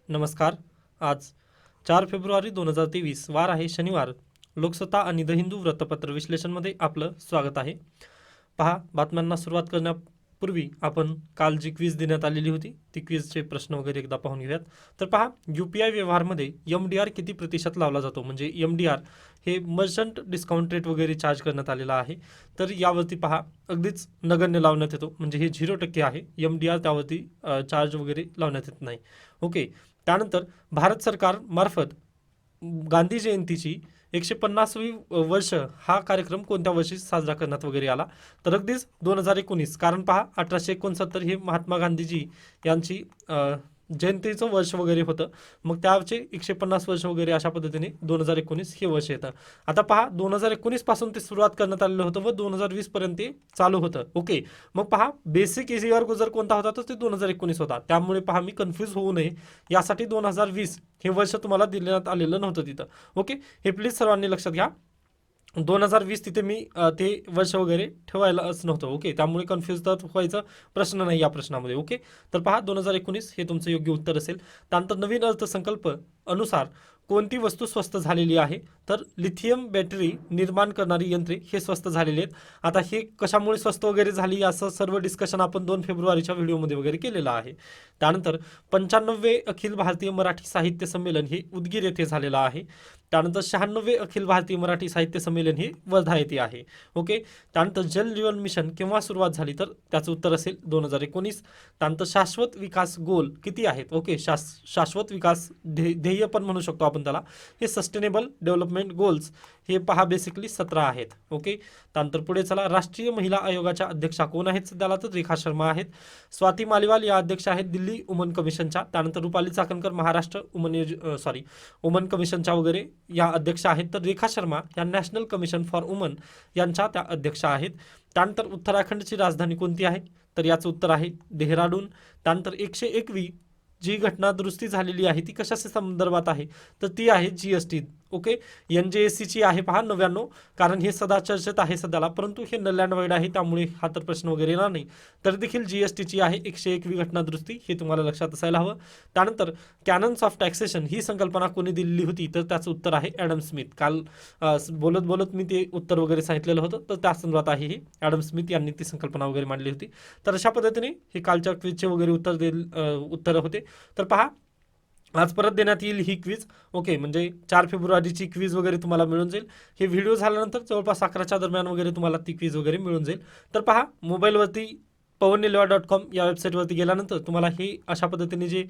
नमस्कार. आज 4 फेब्रुवारी 2023 वार आहे शनिवार. लोकसत्ता आणि द हिंदू वृत्तपत्र विश्लेषणमध्ये आपलं स्वागत आहे. पहा, बातम्यांना सुरुवात करण्यापूर्वी आपण काल जी क्विज देण्यात आलेली होती ती क्विजचे प्रश्न वगैरे एकदा पाहून घेऊयात. तर पहा, UPI व्यवहारमध्ये MDR किती प्रतिशत लावला जातो, म्हणजे MDR हे मर्चंट डिस्काउंट रेट वगैरे चार्ज करण्यात आलेला आहे. तर यावरती पहा, अगदीच नगण्य लावण्यात येतो, म्हणजे हे 0% आहे. MDR त्यावरती चार्ज वगैरे लावण्यात येत नाही. ओके. त्यानंतर भारत सरकार मार्फत गांधी जयंतीची 150वी वर्ष हा कार्यक्रम कोणत्या वर्षी साजरा करण्यात वगैरे आला, तर अगदीच 2019. कारण पहा, 1869 हे महात्मा गांधीजी यांची जयंतीचं वर्ष वगैरे होतं. मग त्याचे 150 वर्ष वगैरे अशा पद्धतीने 2019 हे वर्ष येतं. आता पहा, 2019 पासून ते सुरुवात करण्यात आलेलं होतं व 2020 पर्यंत ते चालू होतं. ओके. मग पहा, बेसिक इयर गुजर कोणता होता, तर ते 2019 होता. त्यामुळे पहा, मी कन्फ्यूज होऊ नये यासाठी 2020 हे वर्ष तुम्हाला देण्यात आलेलं नव्हतं तिथं. ओके. हे प्लीज सर्वांनी लक्षात घ्या. 2020 तिथे मी ते वर्ष वगैरे ठेवायलाच नव्हतं. ओके. त्यामुळे कन्फ्यूज तर व्हायचा प्रश्न नाही या प्रश्नामध्ये. ओके. तर पहा, 2019 हे तुमचं योग्य उत्तर असेल. त्यानंतर नवीन अर्थसंकल्प अनुसार कोणती वस्तू स्वस्त झालेली आहे, तर लिथियम बॅटरी निर्माण करणारी यंत्रे हे स्वस्त झालेले आहेत. आता हे कशामुळे स्वस्त वगैरे झाली असं सर्व डिस्कशन आपण 2 फेब्रुवारीच्या व्हिडिओमध्ये वगैरे केलेलं आहे. त्यानंतर 95वे अखिल भारतीय मराठी साहित्य संमेलन हे उदगीर येथे झालेलं आहे. त्यानंतर 96वे अखिल भारतीय मराठी साहित्य संमेलन हे वर्धा येथे आहे. ओके. त्यानंतर जल जीवन मिशन केव्हा सुरुवात झाली, तर त्याचं उत्तर असेल 2019. त्यानंतर शाश्वत विकास गोल किती आहेत. ओके. शाश्वत विकास ध्येय पण म्हणू शकतो आपण त्याला. हे सस्टेनेबल डेव्हलपमेंट गोल्स हे पहा बेसिकली 17 आहेत. ओके. त्यानंतर पुढे चला, राष्ट्रीय महिला आयोगाच्या अध्यक्षा कोण आहेत सध्याला, तर रेखा शर्मा आहेत. स्वाती मालिवाल या अध्यक्ष आहेत दिल्ली वुमन कमिशनच्या. त्यानंतर रुपाली चाकणकर महाराष्ट्र वुमन कमिशनच्या वगैरे या अध्यक्ष आहेत. तर रेखा शर्मा या नॅशनल कमिशन फॉर वुमन यांच्या त्या अध्यक्ष आहेत. त्यानंतर उत्तराखंडची राजधानी कोणती आहे, तर याचं उत्तर आहे देहराडून. त्यानंतर 101वी जी घटना दुरुस्ती झालेली आहे ती कशाच्या संदर्भात आहे, तर ती आहे GST. ओके. NJSCची आहे पहा 99, कारण हे सदा चर्चेत आहे सध्याला, परंतु हे नल अँड वाईड आहे त्यामुळे हा तर प्रश्न वगैरे येणार नाही. तर देखील GSTची आहे 101वी घटना दुरुस्ती, हे तुम्हाला लक्षात असायला हवं. त्यानंतर कॅनन्स ऑफ टॅक्सेशन ही संकल्पना कोणी दिलेली होती, तर त्याचं उत्तर आहे ॲडम स्मिथ. काल बोलत बोलत मी ते उत्तर वगैरे सांगितलेलं होतं, तर त्या संदर्भात आहे हे. ॲडम स्मिथ यांनी ती संकल्पना वगैरे मांडली होती. तर अशा पद्धतीने हे कालच्या क्विजचे वगैरे उत्तर होते. तर पहा, आज परत देण्यात येईल ही क्विज. ओके. म्हणजे 4 फेब्रुवारीची क्विज वगैरे तुम्हाला मिळून जाईल. हे व्हिडिओ झाल्यानंतर जवळपास 11च्या दरम्यान वगैरे तुम्हाला ती क्विज वगैरे मिळून जाईल. तर पहा, मोबाईलवरती pawannilewa.com या वेबसाईटवरती गेल्यानंतर तुम्हाला हे अशा पद्धतीने जे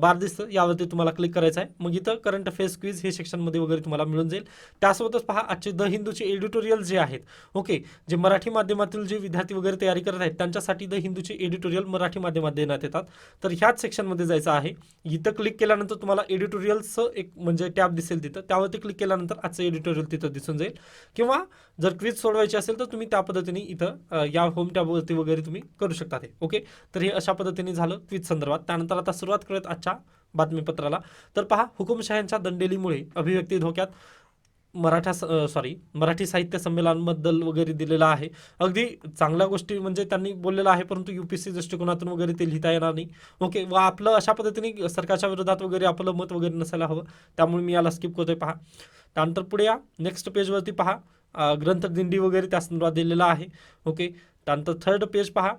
बार दिसतं यावरती तुम्हाला क्लिक करायचं आहे. मग इथं करंट अफेअर्स क्विज हे सेक्शनमध्ये वगैरे तुम्हाला मिळून जाईल. त्यासोबतच पहा, आजचे द हिंदूचे एडिटोरियल जे आहेत, ओके, जे मराठी माध्यमातील जे विद्यार्थी वगैरे तयारी करत आहेत त्यांच्यासाठी द हिंदूचे एडिटोरियल मराठी माध्यमात देण्यात येतात. तर ह्याच सेक्शनमध्ये जायचं आहे. इथं क्लिक केल्यानंतर तुम्हाला एडिटोरियलचं एक म्हणजे टॅब दिसेल तिथं, त्यावरती क्लिक केल्यानंतर आजचं एडिटोरियल तिथं दिसून जाईल. किंवा जर क्विज सोडवायची असेल तर तुम्ही त्या पद्धतीने इथं या होम टॅबवरती वगैरे तुम्ही करू शकता ते. ओके. तर हे अशा पद्धतीने झालं क्विज संदर्भात. त्यानंतर आता सुरुवात करूयात आजच्या बातमीपत्राला. तर पहा, हुकुमशहांच्या दंडेलीमुळे अभिव्यक्ती धोक्यात, मराठी साहित्य संमेलनाबद्दल वगैरे दिलेलं आहे. अगदी चांगल्या गोष्टी म्हणजे त्यांनी बोललेलं आहे, परंतु UPSC दृष्टिकोनातून वगैरे ते लिहिता येणार नाही. ओके. व आपलं अशा पद्धतीने सरकारच्या विरोधात वगैरे आपलं मत वगैरे नसायला हवं, त्यामुळे मी याला स्किप करतोय. पहा, त्यानंतर पुढे या नेक्स्ट पेजवरती पहा, ग्रंथदिंडी वगैरे त्या संदर्भात दिलेला आहे. ओके. त्यानंतर थर्ड पेज पहा.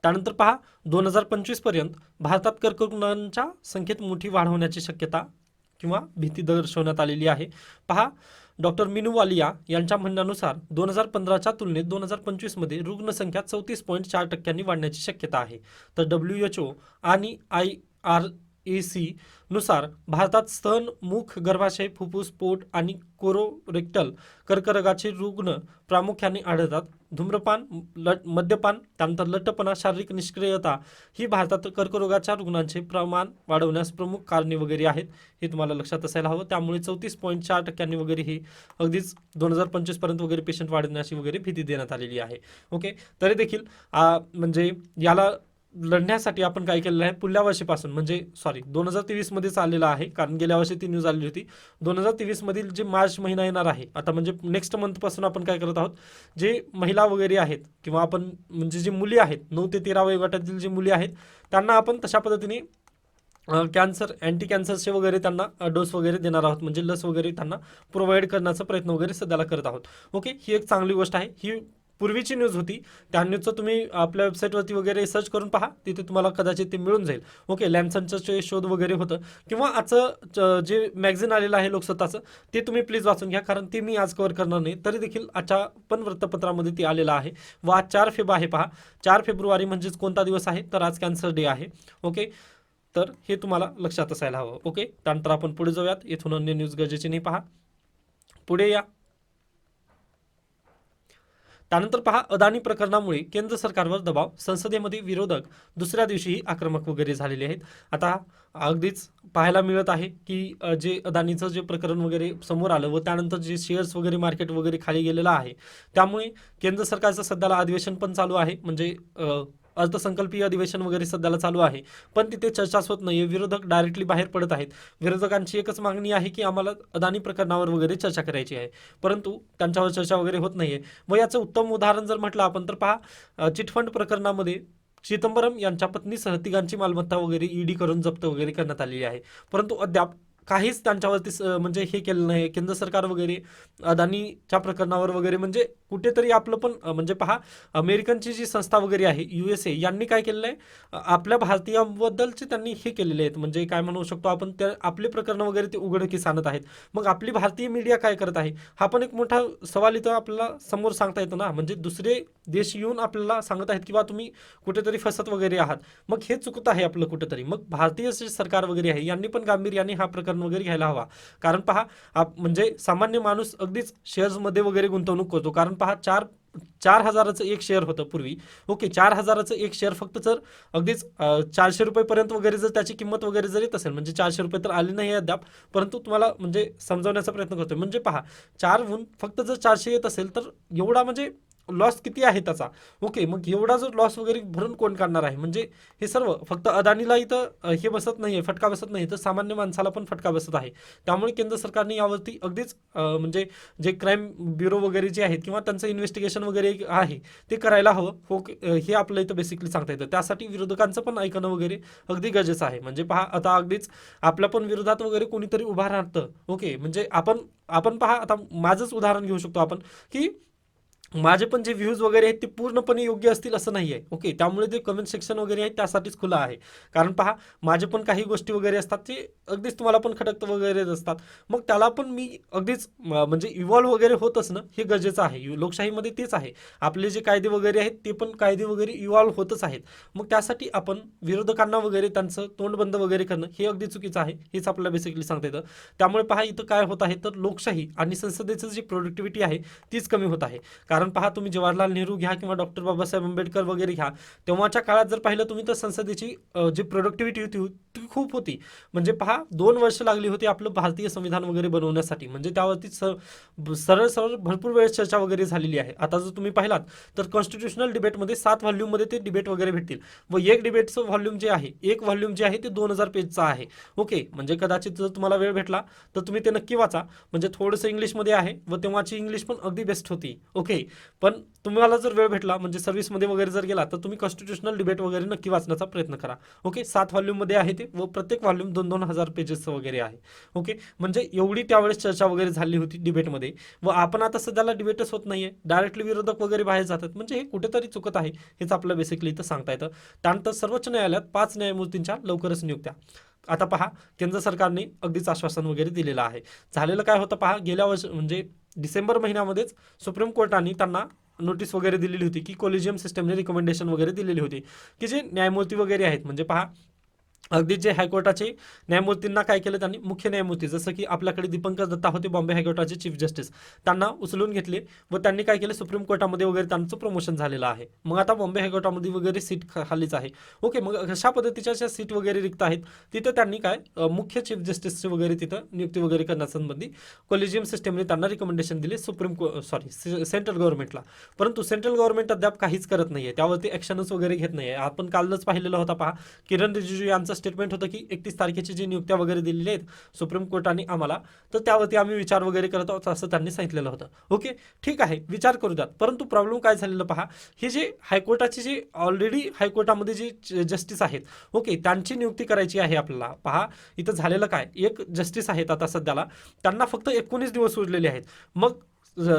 त्यानंतर पहा, 2025 पर्यंत भारतात कर्करोगांच्या संख्येत मोठी वाढ होण्याची शक्यता किंवा भीती दर्शवण्यात आलेली आहे. पहा, डॉक्टर मिनू वालिया यांच्या म्हणण्यानुसार 2015च्या तुलनेत 2025मध्ये रुग्णसंख्या 34.4% वाढण्याची शक्यता आहे. तर WHO आणि IRAC नुसार भारतात स्तन, मुख, गर्भाशय, फुफ्फुस, पोट आणि कोरोरेक्टल कर्करोगाचे रुग्ण प्रामुख्याने आढळतात. धूम्रपान, मद्यपान, त्यानंतर लठ्ठपणा, शारीरिक निष्क्रियता ही भारतात कर्करोगाच्या रुग्णांचे प्रमाण वाढवण्यास प्रमुख कारणे वगैरे आहेत. हे तुम्हाला लक्षात असायला हवं. त्यामुळे 34.4% वगैरे ही अगदीच 2025 पर्यंत वगैरे पेशंट वाढण्याची वगैरे भीती देण्यात आलेली आहे. ओके. तरी देखील म्हणजे याला लढण्यासाठी आपण काय केलेलं आहे, पुढल्या वर्षीपासून म्हणजे 2023 मध्येच आलेलं आहे, कारण गेल्या वर्षी ती न्यूज आलेली होती. 2023 मधील जे मार्च महिना येणार आहे आता, म्हणजे नेक्स्ट मंथपासून आपण काय करत आहोत, जे महिला वगैरे आहेत किंवा आपण म्हणजे जे मुली आहेत 9 ते 13 वयोगटातील जे मुली आहेत त्यांना आपण तशा पद्धतीने कॅन्सर अँटी कॅन्सरचे वगैरे त्यांना डोस वगैरे देणार आहोत, म्हणजे लस वगैरे त्यांना प्रोव्हाइड करण्याचा प्रयत्न वगैरे सध्याला करत आहोत. ओके, ही एक चांगली गोष्ट आहे. ही पूर्वीची न्यूज होती, त्या न्यूजचं तुम्ही आपल्या वेबसाईटवरती वगैरे सर्च करून पहा, तिथे तुम्हाला कदाचित ते मिळून जाईल. ओके, लॅन्सनचं जे शोध वगैरे होतं किंवा आजचं जे मॅगझिन आलेलं आहे लोकसत्ताचं, ते तुम्ही प्लीज वाचून घ्या, कारण ते मी आज कव्हर करणार नाही. तरी देखील आजच्या पण वृत्तपत्रामध्ये ते आलेलं आहे. व आज 4 आहे पहा, 4 फेब्रुवारी म्हणजेच कोणता दिवस आहे, तर आज कॅन्सर डे आहे. ओके, तर हे तुम्हाला लक्षात असायला हवं. ओके, त्यानंतर आपण पुढे जाऊयात. इथून अन्य न्यूज गरजेची नाही. पहा पुढे या. त्यानंतर पहा, अदानी प्रकरणामुळे केंद्र सरकारवर दबाव, संसदेमध्ये विरोधक दुसऱ्या दिवशीही आक्रमक वगैरे झालेले आहेत. आता अगदीच पाहायला मिळत आहे की जे अदानीचं जे प्रकरण वगैरे समोर आलं व त्यानंतर जे शेअर्स वगैरे मार्केट वगैरे खाली गेलेलं आहे, त्यामुळे केंद्र सरकारचं सध्याला अधिवेशन पण चालू आहे, म्हणजे अर्थसंकल्पीय अधिवेशन वगैरे सध्याला चालू आहे, पण तिथे चर्चाच होत नाहीये. विरोधक डायरेक्टली बाहेर पडत आहेत. विरोधकांची एकच मागणी आहे की आम्हाला अदानी प्रकरणावर वगैरे चर्चा करायची आहे, परंतु त्यांच्यावर चर्चा वगैरे होत नाहीये. व याचं उत्तम उदाहरण जर म्हटलं आपण तर पहा, चिटफंड प्रकरणामध्ये चिदंबरम यांच्या पत्नीसह तिघांची मालमत्ता वगैरे ईडी करून जप्त वगैरे करण्यात आलेली आहे, परंतु अद्याप काहीच त्यांच्यावरती म्हणजे हे केलं नाही केंद्र सरकार वगैरे. अदानीच्या प्रकरणावर वगैरे म्हणजे कुठेतरी आपलं पण म्हणजे पहा, अमेरिकनची जी संस्था वगैरे आहे USA, यांनी काय केलेलं आहे, आपल्या भारतीयांबद्दलचे त्यांनी हे केलेले आहेत, म्हणजे काय म्हणू शकतो आपण, त्या आपले प्रकरण वगैरे ते उघडकीस आणत आहेत. मग आपली भारतीय मीडिया काय करत आहे, हा पण एक मोठा सवाल इथं आपल्याला समोर सांगता येतो ना. म्हणजे दुसरे देश येऊन आपल्याला सांगत आहेत किंवा तुम्ही कुठेतरी फसत वगैरे आहात, मग हे चुकत आहे आपलं कुठेतरी. मग भारतीय जे सरकार वगैरे आहे यांनी पण गांभीर्याने हा प्रकरण वगैरे घ्यायला हवा. कारण पहा, म्हणजे सामान्य माणूस अगदीच शेअर्समध्ये वगैरे गुंतवणूक करतो. कारण पहा, 4,000चं एक शेअर होतं पूर्वी. ओके, 4,000चं एक शेअर फक्त जर अगदीच 400 रुपयेपर्यंत वगैरे जर त्याची किंमत वगैरे जर येत असेल, म्हणजे 400 रुपये तर आले नाही अद्याप, परंतु तुम्हाला म्हणजे समजावण्याचा प्रयत्न करतोय. म्हणजे पहा, 4हून फक्त जर 400 येत असेल तर एवढा म्हणजे लॉस किती आहे त्याचा. ओके, मग एवढा जर लॉस वगैरे भरून कोण काढणार आहे. म्हणजे हे सर्व फक्त अदानीला इथं हे बसत नाहीये, फटका बसत नाही, तर सामान्य माणसाला पण फटका बसत आहे. त्यामुळे केंद्र सरकारने यावरती अगदीच म्हणजे जे क्राईम ब्युरो वगैरे जे आहेत किंवा त्यांचं इन्व्हेस्टिगेशन वगैरे आहे ते करायला हवं. हे आपलं इथं बेसिकली सांगता येतं. त्यासाठी विरोधकांचं पण ऐकणं वगैरे अगदी गरजेचं आहे. म्हणजे पहा, आता अगदीच आपल्या पण विरोधात वगैरे कोणीतरी उभा राहतं. ओके, म्हणजे आपण पहा, आता माझंच उदाहरण घेऊ शकतो आपण, की माझे पण जे व्ह्यूज वगैरे आहेत ते पूर्णपणे योग्य असतील असं नाही आहे. ओके, त्यामुळे जे कमेंट सेक्शन वगैरे आहे त्यासाठीच खुलं आहे. कारण पहा, माझे पण काही गोष्टी वगैरे असतात ते अगदीच तुम्हाला पण खटकत वगैरे असतात. मग त्याला पण मी अगदीच म्हणजे इव्हॉल्व्ह वगैरे होत असणं हे गरजेचं आहे. लोकशाहीमध्ये तेच आहे, आपले जे कायदे वगैरे आहेत ते पण कायदे वगैरे इव्हॉल्व्ह होतच आहेत. मग त्यासाठी आपण विरोधकांना वगैरे त्यांचं तोंड बंद वगैरे करणं हे अगदी चुकीचं आहे, हेच आपल्याला बेसिकली सांगता येतं. त्यामुळे पहा, इथं काय होत आहे तर लोकशाही आणि संसदेचं जी प्रोडक्टिव्हिटी आहे तीच कमी होत आहे. कारण पहा, तुम्ही जवाहरलाल नेहरू घ्या किंवा डॉक्टर बाबासाहेब आंबेडकर वगैरे घ्या, तेव्हाच्या काळात जर पाहिलं तुम्ही तर संसदेची जी प्रोडक्टिव्हिटी होती ती खूप होती. म्हणजे पहा, 2 वर्ष लागली होती आपलं भारतीय संविधान वगैरे बनवण्यासाठी. म्हणजे त्यावरती सरळ सरळ भरपूर वेळेस चर्चा वगैरे झालेली आहे. आता जर तुम्ही पाहिलात तर कॉन्स्टिट्युशनल डिबेटमध्ये 7 व्हॉल्यूममध्ये ते डिबेट वगैरे भेटतील व एक डिबेटचं व्हॉल्यूम जे आहे, एक व्हॉल्यूम जे आहे ते 2,000 पेजचं आहे. ओके, म्हणजे कदाचित जर तुम्हाला वेळ भेटला तर तुम्ही ते नक्की वाचा. म्हणजे थोडंसं इंग्लिशमध्ये आहे व तेव्हाची इंग्लिश पण अगदी बेस्ट होती. ओके, पण तुम्हाला जर वेळ भेटला म्हणजे सर्व्हिसमध्ये वगैरे जर गेला तर तुम्ही कॉन्स्टिट्युशनल डिबेट वगैरे नक्की वाचण्याचा प्रयत्न करा. ओके, 7 व्हॉल्यूममध्ये आहे ते व प्रत्येक व्हॉल्यूम 2,000 पेजेसचं वगैरे आहे. ओके, म्हणजे एवढी त्यावेळेस चर्चा वगैरे झाली होती डिबेटमध्ये. व आपण आता सध्याला डिबेटच होत नाहीये, डायरेक्टली विरोधक वगैरे बाहेर जातात. म्हणजे हे कुठेतरी चुकत आहे, हेच आपलं बेसिकली इथं सांगता येतं. त्यानंतर सर्वोच्च न्यायालयात 5 न्यायमूर्तींच्या लवकरच नियुक्त्या. आता पहा, केंद्र सरकारने अगदीच आश्वासन वगैरे दिलेलं आहे. झालेलं काय होतं पहा, गेल्या वर्षी म्हणजे डिसेंबर महिन्यामध्येच सुप्रीम कोर्टाने त्यांना नोटीस वगैरे दिलेली होती की कोलिजियम सिस्टमने रिकमेंडेशन वगैरे दिलेली होती की जे न्यायमूर्ती वगैरे आहेत, म्हणजे पहा, अगदी जे हायकोर्टाचे न्यायमूर्तींना काय केलं त्यांनी, मुख्य न्यायमूर्ती जसं की आपल्याकडे दीपंकर दत्ता होते बॉम्बे हायकोर्टाचे चीफ जस्टिस, त्यांना उचलून घेतले व त्यांनी काय केलं, सुप्रीम कोर्टामध्ये वगैरे त्यांचं प्रमोशन झालेलं आहे. मग आता बॉम्बे हायकोर्टामध्ये वगैरे सीट खालीच आहे. ओके, मग अशा पद्धतीच्या ज्या सीट वगैरे रिक्त आहेत तिथं त्यांनी काय मुख्य चीफ जस्टिसचे वगैरे तिथं नियुक्ती वगैरे करण्यासंबंधी कोलिजियम सिस्टमने त्यांना रिकमेंडेशन दिले सेंट्रल गव्हर्नमेंटला. परंतु सेंट्रल गव्हर्नमेंट अद्याप काहीच करत नाहीये, त्यावरती ॲक्शनच वगैरे घेत नाहीये. आपण कालच पाहिलेलं होता पहा, किरण रिजिजू यांचं स्टेटमेंट होतं की 31 तारखेची जी नियुक्त्या वगैरे दिलेल्या आहेत सुप्रीम कोर्टाने आम्हाला, तर त्यावरती आम्ही विचार वगैरे करत आहोत असं त्यांनी सांगितलेलं होतं. ओके, ठीक आहे, विचार करू द्यात. परंतु प्रॉब्लेम काय झालेलं पहा, हे जे हायकोर्टाचे जे ऑलरेडी हायकोर्टामध्ये जे जस्टिस आहेत, ओके, त्यांची नियुक्ती करायची आहे आपल्याला. पहा इथं झालेलं काय, एक जस्टिस आहेत आता सध्याला, त्यांना फक्त 19 दिवस उरलेले आहेत. मग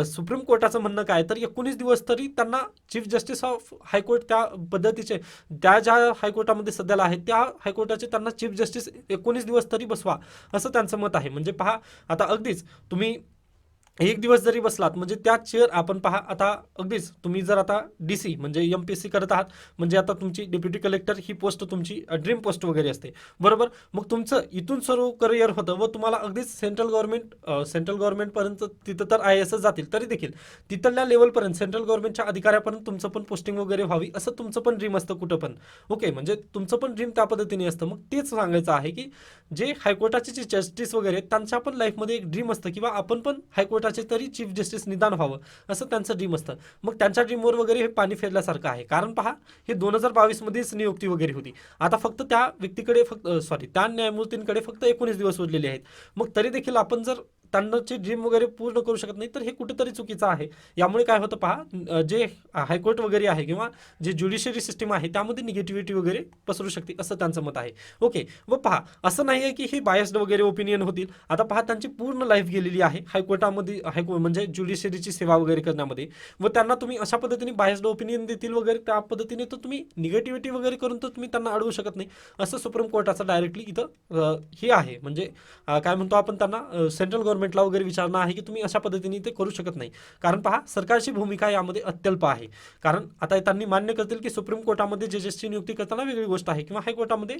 सुप्रीम कोर्टाचं म्हणणं काय, तर 19 दिवस तरी त्यांना चीफ जस्टिस ऑफ हायकोर्ट त्या पद्धतीचे त्या ज्या हायकोर्टामध्ये सध्याला आहेत त्या हायकोर्टाचे त्यांना चीफ जस्टिस 19 दिवस तरी बसवा असं त्यांचं मत आहे. म्हणजे पहा आता अगदीच तुम्ही एक दिवस जरी बसलात म्हणजे त्या चेअर आपण पहा आता अगदीच तुम्ही जर आता डीसी म्हणजे एमपीएससी करत आहात म्हणजे आता तुमची डेप्युटी कलेक्टर ही पोस्ट तुमची ड्रीम पोस्ट वगैरे असते बरोबर. मग तुमचं इथून सर्व करिअर होतं व तुम्हाला अगदीच सेंट्रल गव्हर्नमेंटपर्यंत तिथं तर आय एस जातील तरी देखील तिथल्या लेवलपर्यंत सेंट्रल गव्हर्नमेंटच्या अधिकाऱ्यापर्यंत तुमचं पण पोस्टिंग वगैरे व्हावी असं तुमचं पण ड्रीम असतं कुठं पण. ओके, म्हणजे तुमचं पण ड्रीम त्या पद्धतीने असतं. मग तेच सांगायचं आहे की जे हायकोर्टाचे जे जस्टिस वगैरे त्यांच्या पण लाईफमध्ये एक ड्रीम असतं किंवा आपण पण हायकोर्टाचे तरी चीफ जस्टिस निदान व्हावं असं त्यांचं ड्रीम असतं. मग त्यांच्या ड्रीमवर वगैरे हे पाणी फेरल्यासारखं आहे. कारण पहा हे 2022 मध्येच नियुक्ती वगैरे होती. आता फक्त त्या व्यक्तीकडे त्या न्यायमूर्तींकडे फक्त 19 दिवस उरलेले आहेत. मग तरी देखील आपण जर त्यांची ड्रीम वगैरे पूर्ण करू शकत नाही तर हे कुठेतरी चुकीचं आहे. यामुळे काय होतं पहा, जे हायकोर्ट वगैरे आहे किंवा जे ज्युडिशियरी सिस्टीम आहे त्यामध्ये निगेटिव्हिटी वगैरे पसरू शकते असं त्यांचं मत आहे. ओके, व पहा असं नाही आहे की हे बायस्ड वगैरे ओपिनियन होतील. आता पहा त्यांची पूर्ण लाईफ गेलेली आहे हायकोर्टामध्ये म्हणजे ज्युडिशियरीची सेवा वगैरे करण्यामध्ये व त्यांना तुम्ही अशा पद्धतीने बायस्ड ओपिनियन देतील वगैरे त्या पद्धतीने तर तुम्ही निगेटिव्हिटी वगैरे करून तर तुम्ही त्यांना अडवू शकत नाही असं सुप्रीम कोर्टाचं डायरेक्टली इथं हे आहे. म्हणजे काय म्हणतो आपण त्यांना सेंट्रल गव्हर्नमेंटला वगैरे विचारणं आहे की तुम्ही अशा पद्धतीने ते करू शकत नाही. कारण पहा सरकारची भूमिका यामध्ये अत्यल्प आहे. कारण आता त्यांनी मान्य करतील की सुप्रीम कोर्टामध्ये जजेसची नियुक्ती करताना वेगळी गोष्ट आहे किंवा हायकोर्टामध्ये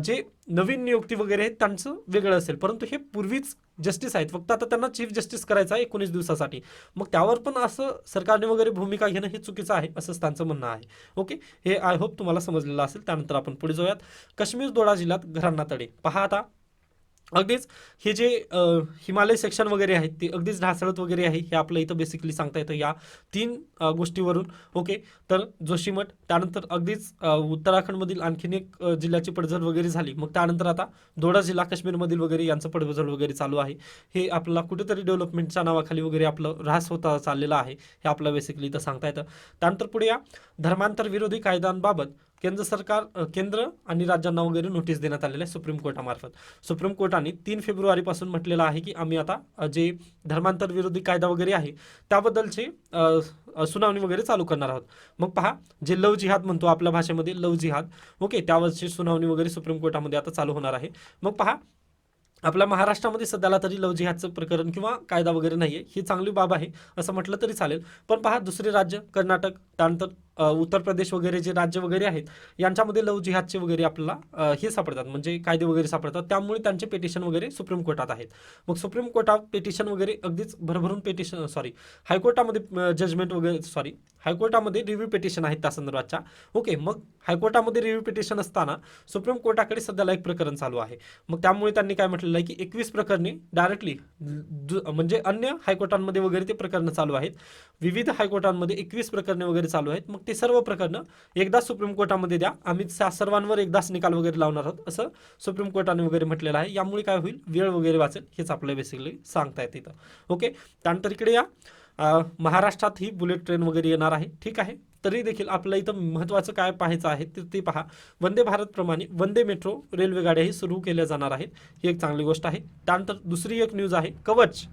जे नवीन नियुक्ती वगैरे आहेत त्यांचं वेगळं असेल. परंतु हे पूर्वीच जस्टिस आहेत, फक्त आता त्यांना चीफ जस्टिस करायचं आहे 19 दिवसासाठी. मग त्यावर पण असं सरकारने वगैरे भूमिका घेणं हे चुकीचं आहे असंच त्यांचं म्हणणं आहे. ओके, हे आय होप तुम्हाला समजलेलं असेल. त्यानंतर आपण पुढे जाऊयात. काश्मीर दोडा जिल्ह्यात घरांना तडे. पहा आता अगदीच हे जे हिमालय सेक्शन वगैरे आहेत ते अगदीच ढासळत वगैरे आहे हे आपलं इथं बेसिकली सांगता येतं या 3 गोष्टीवरून. ओके, तर जोशीमठ त्यानंतर अगदीच उत्तराखंडमधील आणखीन एक जिल्ह्याची पडझड वगैरे झाली. मग त्यानंतर आता दोडा जिल्हा काश्मीरमधील वगैरे यांचं पडझड वगैरे चालू आहे. हे आपल्याला कुठेतरी डेव्हलपमेंटच्या नावाखाली वगैरे आपलं ऱ्हास होता चाललेला आहे हे आपलं बेसिकली इथं सांगता येतं. त्यानंतर पुढे या धर्मांतर विरोधी कायद्यांबाबत केंद्र आणि राज्यांना वगैरे नोटीस देण्यात आलेलं आहे सुप्रीम कोर्टामार्फत. सुप्रीम कोर्टाने 3 फेब्रुवारीपासून म्हटलेलं आहे की आम्ही आता जे धर्मांतर विरोधी कायदा वगैरे आहे त्याबद्दलचे सुनावणी वगैरे चालू करणार आहोत. मग पहा जे लव जिहाद म्हणतो आपल्या भाषेमध्ये लव जिहाद, ओके, त्यावरची सुनावणी वगैरे सुप्रीम कोर्टामध्ये आता चालू होणार आहे. मग पहा आपल्या महाराष्ट्रामध्ये सध्याला तरी लव जिहादचं प्रकरण किंवा कायदा वगैरे नाही आहे, ही चांगली बाब आहे असं म्हटलं तरी चालेल. पण पहा दुसरे राज्य कर्नाटक त्यानंतर उत्तर प्रदेश वगैरे जे राज्य वगैरे आहेत यांच्यामध्ये लव जिहादचे वगैरे आपल्याला हे सापडतात म्हणजे कायदे वगैरे सापडतात. त्यामुळे त्यांचे पेटिशन वगैरे सुप्रीम कोर्टात आहेत. मग सुप्रीम कोर्टात पेटिशन वगैरे अगदीच भरभरून हायकोर्टामध्ये जजमेंट वगैरे हायकोर्टामध्ये रिव्ह्यू पेटिशन आहेत त्या संदर्भातच्या. ओके, मग हायकोर्टामध्ये रिव्ह्यू पेटिशन असताना सुप्रीम कोर्टाकडे सध्याला एक प्रकरण चालू आहे. मग त्यामुळे त्यांनी काय म्हटलेलं आहे की 21 प्रकरणे डायरेक्टली म्हणजे अन्य हायकोर्टांमध्ये वगैरे ते प्रकरणं चालू आहेत. विविध हायकोर्टांमध्ये 21 प्रकरणे वगैरे चालू आहेत. मग ते सर्व प्रकरणं एकदा सुप्रीम कोर्टामध्ये द्या, आम्ही सर्वांवर एकदाच निकाल वगैरे लावणार आहोत असं सुप्रीम कोर्टाने वगैरे म्हटलेलं आहे. यामुळे काय होईल, वेळ वगैरे वाचेल हेच आपल्याला बेसिकली सांगता येते इथं. ओके, त्यानंतर इकडे या महाराष्ट्रात ही बुलेट ट्रेन वगैरे येणार आहे. ठीक आहे, तरी देखील आपलं इथं महत्त्वाचं काय पाहायचं आहे ते पहा, वंदे भारतप्रमाणे वंदे मेट्रो रेल्वे गाड्याही सुरू केल्या जाणार आहेत. ही एक चांगली गोष्ट आहे. त्यानंतर दुसरी एक न्यूज आहे कवच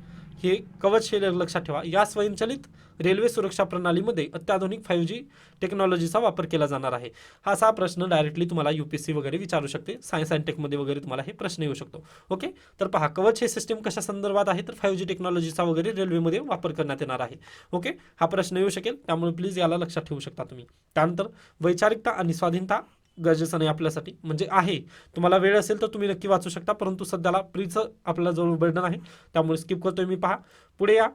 हे लक्षात ठेवा. या स्वयंचलित रेल्वे सुरक्षा प्रणालीमध्ये अत्याधुनिक 5G टेक्नॉलॉजीचा वापर केला जाणार आहे. हा असा प्रश्न डायरेक्टली तुम्हाला UPSC वगैरे विचारू शकते. सायन्स अँड टेकमध्ये वगैरे तुम्हाला हे प्रश्न येऊ शकतो. ओके, तर पहा कवच हे सिस्टीम कशा संदर्भात आहे तर 5G टेक्नॉलॉजीचा वगैरे रेल्वेमध्ये वापर करण्यात येणार आहे. ओके, हा प्रश्न येऊ शकेल त्यामुळे प्लीज याला लक्षात ठेवू शकता तुम्ही. त्यानंतर वैचारिकता आणि स्वाधीनता गरजेचं नाही आपल्यासाठी म्हणजे आहे. तुम्हाला वेळ असेल तर तुम्ही नक्की वाचू शकता, परंतु सध्याला प्रीचं आपल्याला जवळ बर्डन आहे त्यामुळे स्किप करतोय मी. पहा पुढे या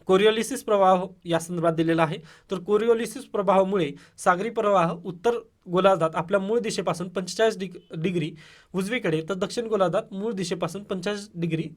कोरिओलिसिस प्रवाह या संदर्भात दिलेला आहे. तर कोरिओलिसिस प्रवाहामुळे सागरी प्रवाह उत्तर गोलार्धात आपल्या मूळ दिशेपासून 45 डिग्री उजवीकडे तर दक्षिण गोलार्धात मूळ दिशेपासून 45 डिग्री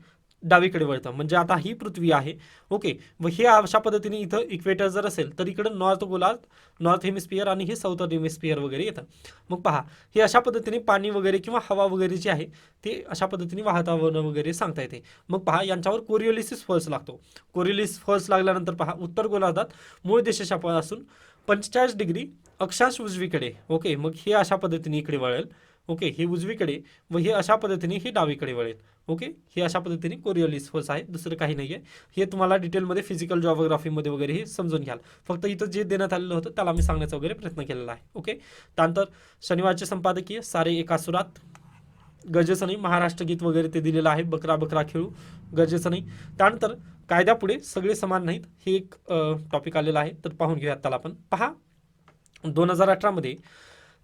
डावीकडे वळतं. म्हणजे आता ही पृथ्वी आहे. ओके, व हे अशा पद्धतीने इथं इक्वेटर जर असेल तर इकडं नॉर्थ गोलार्ध, नॉर्थ हेमिस्फिअर आणि हे साऊथ हेमिस्फिअर वगैरे येतं. मग पहा, हे अशा पद्धतीने पाणी वगैरे किंवा हवा वगैरे जी आहे ते अशा पद्धतीने वातावरण वगैरे सांगता येते. मग पहा, यांच्यावर कोरिओलिसिस फोर्स लागतो. कोरिओलिसिस फोर्स लागल्यानंतर पहा, उत्तर गोलार्धात मूळ देशापासून 45 डिग्री अक्षांश उजवीकडे. ओके, मग हे अशा पद्धतीने इकडे वळेल. ओके, हे उजवीकडे व हे अशा पद्धतीने हे डावीकडे वळेल. ओके, हे अशा पद्धतीने कोरिओलिस फोर्स आहे, दुसरं काही नाही आहे. हे तुम्हाला डिटेलमध्ये फिजिकल जॉग्राफीमध्ये वगैरे हे समजून घ्याल. फक्त इथं जे देण्यात आलेलं होतं त्याला मी सांगण्याचा वगैरे प्रयत्न केलेला आहे. ओके, त्यानंतर शनिवारचे संपादकीय सारे एका सुरात, गरजेचं महाराष्ट्र गीत वगैरे ते दिलेलं आहे. बकरा बकरा खेळू, गरजेचं नाही. त्यानंतर कायद्यापुढे सगळे समान नाहीत, हे एक टॉपिक आलेलं आहे, तर पाहून घेऊयात त्याला आपण. पहा, 2018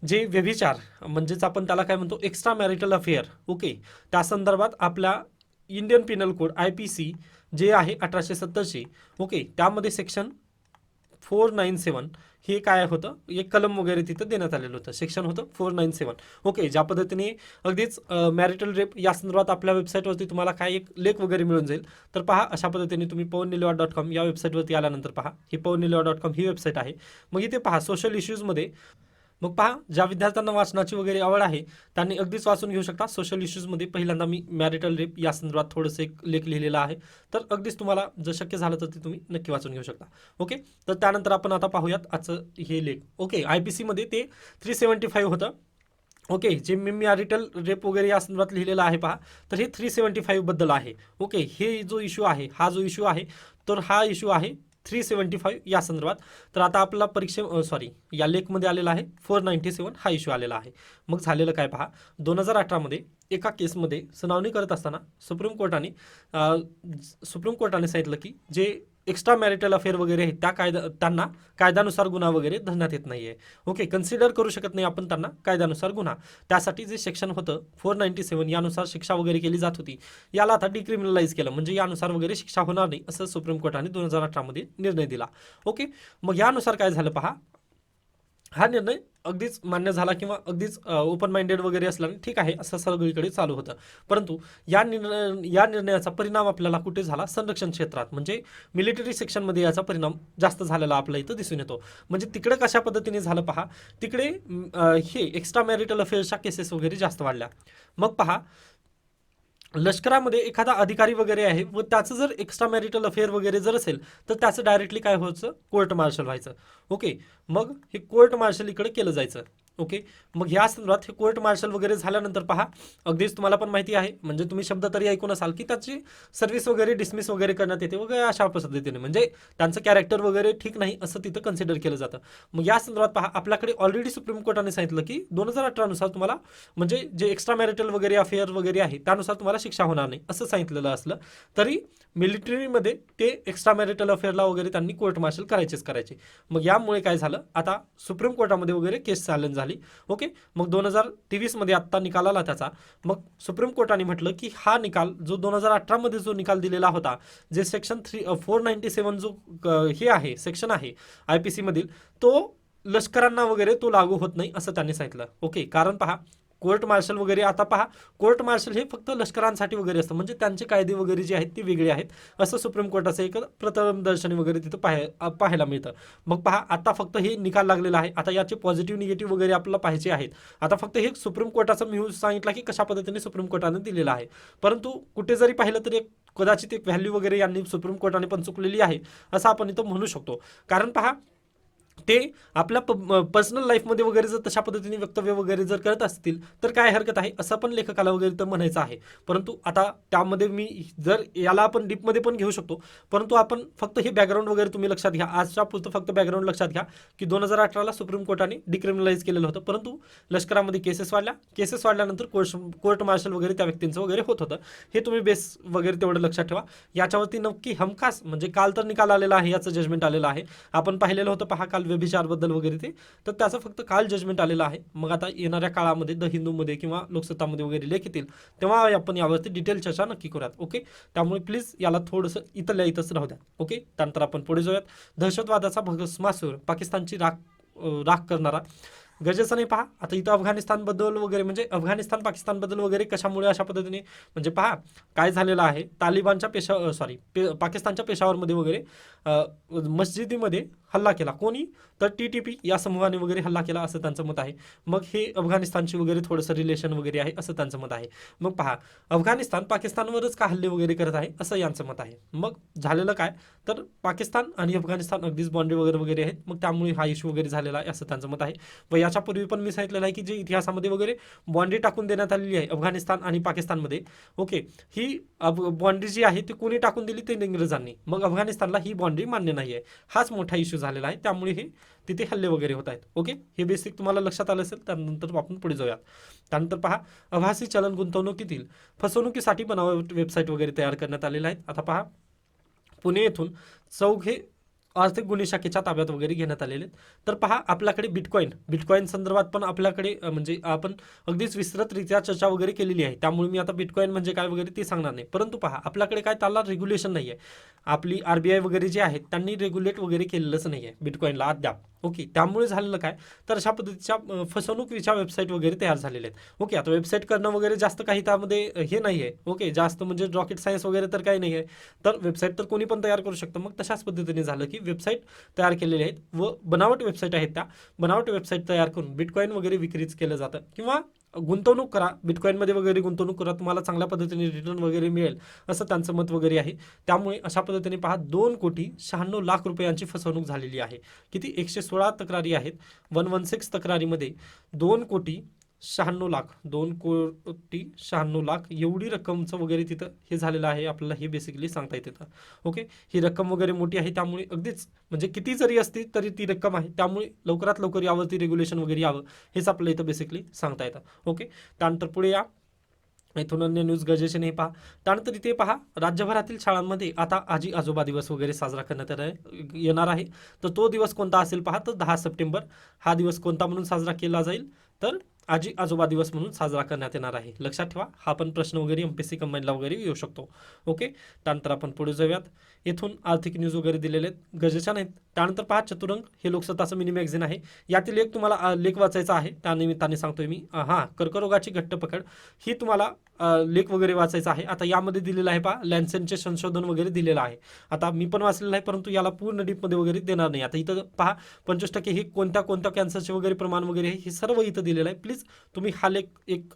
जे व्यभिचार म्हणजेच आपण त्याला काय म्हणतो एक्स्ट्रा मॅरिटल अफेअर. ओके, त्या संदर्भात आपल्या इंडियन पिनल कोड IPC जे आहे 1870चे. ओके, त्यामध्ये सेक्शन 497 हे काय होतं, एक कलम वगैरे तिथं देण्यात आलेलं होतं. सेक्शन होतं 497. ओके, ज्या पद्धतीने अगदीच मॅरिटल रेप या संदर्भात आपल्या वेबसाईटवरती तुम्हाला काय एक लेख वगैरे मिळून जाईल. तर पहा, अशा पद्धतीने तुम्ही pawannilewa.com या वेबसाईटवरती आल्यानंतर पहा, ही pawannilewa.com ही वेबसाईट आहे. मग इथे पहा सोशल इश्यूजमध्ये, मग पहा, ज्या विद्यार्थ्यांना वाचनाची वगैरे आवड आहे त्यांनी अगदीच वाचून घेऊ शकता. सोशल इश्यूजमध्ये पहिल्यांदा मी मॅरिटल रेप या संदर्भात थोडंसं एक लेख लिहिलेला आहे, तर अगदीच तुम्हाला जर शक्य झालं तर ते तुम्ही नक्की वाचून घेऊ शकता. ओके, तर त्यानंतर आपण आता पाहूयात आजचं हे लेख. ओके, IPC मध्ये ते 375 होतं. ओके, जे मी मॅरिटल रेप वगैरे या संदर्भात लिहिलेलं आहे पहा, तर हे 375 बद्दल आहे. ओके, हे जो इश्यू आहे, हा जो इश्यू आहे, तर हा इश्यू आहे 375 या संदर्भात. तर आता आपला या लेखमध्ये आलेला आहे 497 हा इश्यू आलेला आहे. मग झालेलं काय पहा, 2018 एका केसमध्ये सुनावणी करत असताना सुप्रीम कोर्टाने सांगितलं की जे एक्स्ट्रा मॅरिटल अफेअर वगैरे आहेत त्यांना कायद्यानुसार गुन्हा वगैरे धरण्यात येत नाहीये. ओके, कन्सिडर करू शकत नाही आपण त्यांना कायद्यानुसार गुन्हा. त्यासाठी जे सेक्शन होतं 497 यानुसार शिक्षा वगैरे केली जात होती, याला आता डिक्रिमिनलाइज केलं, म्हणजे यानुसार वगैरे शिक्षा होणार नाही असं सुप्रीम कोर्टाने 2018 निर्णय दिला. ओके, मग यानुसार काय झालं पहा, हा निर्णय अगदीच मान्य झाला किंवा अगदीच ओपन माइंडेड वगैरे असल्याने ठीक आहे असं सगळीकडे चालू होतं. परंतु या निर्णयाचा परिणाम आपल्याला कुठे झाला, संरक्षण क्षेत्रात म्हणजे मिलिटरी सेक्शनमध्ये याचा परिणाम जास्त झालेला आपल्या इथं दिसून येतो. म्हणजे तिकडे कशा पद्धतीने झालं पहा, तिकडे हे एक्स्ट्रा मॅरिटल अफेअर्सच्या केसेस वगैरे जास्त वाढल्या. मग पहा, लष्करामध्ये एखादा अधिकारी वगैरे आहे व त्याचं जर एक्स्ट्रा मॅरिटल अफेअर वगैरे जर असेल तर त्याचं डायरेक्टली काय व्हायचं, कोर्ट मार्शल व्हायचं. ओके, मग हे कोर्ट मार्शल इकडे केलं जायचं. ओके, मग या संदर्भात हे कोर्ट मार्शल वगैरे झाल्यानंतर पहा, अगदीच तुम्हाला पण माहिती आहे, म्हणजे तुम्ही शब्द तरी ऐकून असाल की त्याची सर्व्हिस वगैरे डिसमिस वगैरे करण्यात येते वगैरे अशा पद्धतीने, म्हणजे त्यांचं कॅरेक्टर वगैरे ठीक नाही असं तिथं कन्सिडर केलं जातं. मग या संदर्भात पहा, आपल्याकडे ऑलरेडी सुप्रीम कोर्टाने सांगितलं की 2018 नुसार तुम्हाला म्हणजे जे एक्स्ट्रा मॅरिटल वगैरे अफेअर वगैरे आहे त्यानुसार तुम्हाला शिक्षा होणार नाही असं सांगितलेलं असलं तरी मिलिटरीमध्ये ते एक्स्ट्रा मॅरिटल अफेअरला वगैरे त्यांनी कोर्ट मार्शल करायचे. मग यामुळे काय झालं, आता सुप्रीम कोर्टामध्ये वगैरे केस चॅलेंज झाली. ओके, मग 2023 आत्ता निकाल आला त्याचा. मग सुप्रीम कोर्टाने म्हटलं की हा निकाल जो 2018 जो निकाल दिलेला होता, जे सेक्शन 497 जो हे आहे सेक्शन आहे IPC मधील, तो लष्करांना वगैरे तो लागू होत नाही असं त्यांनी सांगितलं. ओके, कारण पहा, कोर्ट मार्शल वगैरे आता पहा, कोर्ट मार्शल हे फक्त लष्करांसाठी वगैरे असतं, म्हणजे त्यांचे कायदे वगैरे जे आहेत ते वेगळे आहेत असं सुप्रीम कोर्टाचं एक प्रथमदर्शनी वगैरे तिथं पाहायला मिळतं. मग पहा, आता फक्त हे निकाल लागलेला आहे. आता याचे पॉझिटिव्ह निगेटिव्ह वगैरे आपल्याला पाहायचे आहेत. आता फक्त हे सुप्रीम कोर्टाचं मी सांगितलं की कशा पद्धतीने सुप्रीम कोर्टाने दिलेलं आहे. परंतु कुठे जरी पाहिलं तरी कदाचित एक व्हॅल्यू वगैरे यांनी सुप्रीम कोर्टाने पण चुकलेली आहे असं आपण इथं म्हणू शकतो. कारण पहा, ते आपल्या पर्सनल लाईफमध्ये वगैरे जर तशा पद्धतीने वक्तव्य वगैरे जर करत असतील तर काय हरकत आहे असं पण लेखकाला वगैरे तर म्हणायचं आहे. परंतु आता त्यामध्ये मी जर याला आपण डीपमध्ये पण घेऊ शकतो, परंतु आपण फक्त हे बॅकग्राऊंड वगैरे तुम्ही लक्षात घ्या. आजच्या पुरतं फक्त बॅकग्राऊंड लक्षात घ्या की 2018 सुप्रीम कोर्टाने डिक्रिमिनलाइज केलेलं होतं, परंतु लष्करामध्ये केसेस वाढल्यानंतर कोर्ट मार्शल वगैरे त्या व्यक्तींचं वगैरे होत होतं. हे तुम्ही बेस वगैरे तेवढं लक्षात ठेवा. याच्यावरती नक्की हमखास म्हणजे काल तर निकाल आलेला आहे, याचं जजमेंट आलेलं आहे. आपण पाहिलेलं होतं पहा काल व्यभिचारबद्दल वगैरे ते, तर त्याचं फक्त काल जजमेंट आलेलं आहे. मग आता येणाऱ्या काळामध्ये द हिंदूमध्ये किंवा लोकसत्तामध्ये वगैरे लेख येतील तेव्हा आपण यावरती डिटेल चर्चा नक्की करूयात. ओके, त्यामुळे प्लीज याला थोडंसं इथंच राहू द्या. ओके, त्यानंतर आपण पुढे जाऊयात. दहशतवादाचा भस्मासूर पाकिस्तानची राख करणारा गरजेचं नाही. पहा आता इथं अफगाणिस्तानबद्दल वगैरे म्हणजे अफगाणिस्तान पाकिस्तानबद्दल वगैरे कशामुळे अशा पद्धतीने म्हणजे पहा काय झालेलं आहे, तालिबानच्या पाकिस्तानच्या पेशावरमध्ये वगैरे मस्जिदीमध्ये हल्ला केला. कोणी? तर TTP या समूहाने वगैरे हल्ला केला असं त्यांचं मत आहे. मग हे अफगाणिस्तानशी वगैरे थोडंसं रिलेशन वगैरे आहे असं त्यांचं मत आहे. मग पहा अफगाणिस्तान पाकिस्तानवरच का हल्ले वगैरे करत आहे असं यांचं मत आहे. मग झालेलं काय, तर पाकिस्तान आणि अफगाणिस्तान अगदीच बॉन्डे वगैरे वगैरे आहेत. मग त्यामुळे हा इश्यू वगैरे झालेला आहे असं त्यांचं मत आहे. व याच्यापूर्वी पण मी सांगितलेलं आहे की जे इतिहासामध्ये वगैरे बॉन्डे टाकून देण्यात आलेली आहे अफगाणिस्तान आणि पाकिस्तानमध्ये, ओके, ही बॉन्ड्री जी आहे ती कोणी टाकून दिली, ते इंग्रजांनी. मग अफगाणिस्तानला ही बॉन्ड्री मान्य नाही आहे. हाच मोठा इश्यू झालेला आहे, त्यामुळे हे तिथे हल्ले वगैरे होत आहेत. ओके, हे बेसिक तुम्हाला लक्षात आलं असेल. त्यानंतर आपण पुढे जाऊयात. त्यानंतर पहा आभासी चलन गुंतवणुकीतील फसवणुकीसाठी बनावट वेबसाईट वगैरे तयार करण्यात आलेल्या आहेत. आता पहा पुणे येथून चौघे आर्थिक गुन्हे शाखेच्या ताब्यात वगैरे घेण्यात आलेले आहेत. तर पहा आपल्याकडे बिटकॉईन संदर्भात पण आपल्याकडे म्हणजे आपण अगदीच विस्तृतरित्या चर्चा वगैरे केलेली आहे. त्यामुळे मी आता बिटकॉईन म्हणजे काय वगैरे ते सांगणार नाही. परंतु पहा आपल्याकडे काय त्याला रेग्युलेशन नाही आहे. आपली RBI वगैरे जे आहेत त्यांनी रेग्युलेट वगैरे केलेलंच नाही आहे बिटकॉईनला अद्याप. ओके, त्यामुळे झालेलं काय, तर अशा पद्धतीच्या फसवणुकीच्या वेबसाईट वगैरे तयार झालेल्या आहेत. ओके, आता वेबसाईट करणं वगैरे जास्त काही त्यामध्ये हे नाही आहे. ओके, जास्त म्हणजे रॉकेट सायन्स वगैरे तर काही नाही आहे. तर वेबसाईट तर कोणी पण तयार करू शकतं. मग तशाच पद्धतीने झालं की वेबसाईट तयार केलेले आहेत व बनावट वेबसाईट आहेत. त्या बनावट वेबसाईट तयार करून बिटकॉईन वगैरे विक्रीच केलं जातं. किंवा गुंतवणूक करा बिटकॉईनमध्ये वगैरे गुंतवणूक करा, तुम्हाला चांगल्या पद्धतीने रिटर्न वगैरे मिळेल असं त्यांचं मत वगैरे आहे. त्यामुळे अशा पद्धतीने पहा 2,96,00,000 रुपयांची फसवणूक झालेली आहे. किती? 116 तक्रारी आहेत. 116 तक्रारीमध्ये 2,96,00,000 2,96,00,000 एवढी रक्कमचं वगैरे तिथं हे झालेलं आहे. आपल्याला हे बेसिकली सांगता येते. ओके, ही रक्कम वगैरे मोठी आहे. त्यामुळे अगदीच म्हणजे किती जरी असती तरी ती रक्कम आहे. त्यामुळे लवकरात लवकर यावरती रेग्युलेशन वगैरे यावं हेच आपल्याला इथं बेसिकली सांगता येतं. ओके, त्यानंतर पुढे या. इथून अन्य न्यूज गरजेचे नाही. पहा त्यानंतर इथे पहा राज्यभरातील शाळांमध्ये आता आजी आजोबा दिवस वगैरे साजरा करण्यात येणार आहे. तर तो दिवस कोणता असेल पहा, तर 10 सप्टेंबर हा दिवस कोणता म्हणून साजरा केला जाईल, तर आजी आजोबा दिवस म्हणून साजरा करण्यात येणार आहे. लक्षात ठेवा, हा पण प्रश्न वगैरे MPSC कंबाईनला वगैरे येऊ शकतो. ओके, त्यानंतर आपण पुढे जाऊयात. इथून आर्थिक न्यूज वगैरे दिलेले आहेत, गरजेच्या नाहीत. त्यानंतर पहा चतुरंग हे लोकसत्ताचं मिनी मॅगझिन आहे. यातील एक तुम्हाला लेख वाचायचा आहे, त्यानिमित्ताने सांगतोय मी. कर्करोगाची घट्ट पकड ही तुम्हाला लेख वगैरे वाचायचा आहे. आता यामध्ये दिलेलं आहे पहा लॅन्सेनचे संशोधन वगैरे दिलेलं आहे. आता मी पण वाचलेलं आहे, परंतु याला पूर्ण डीपमध्ये वगैरे देणार नाही. आता इथं पहा 25% हे कोणत्या कोणत्या कॅन्सरचे वगैरे प्रमाण वगैरे हे सर्व इथं दिलेलं आहे. प्लीज तुम्ही हा लेख एक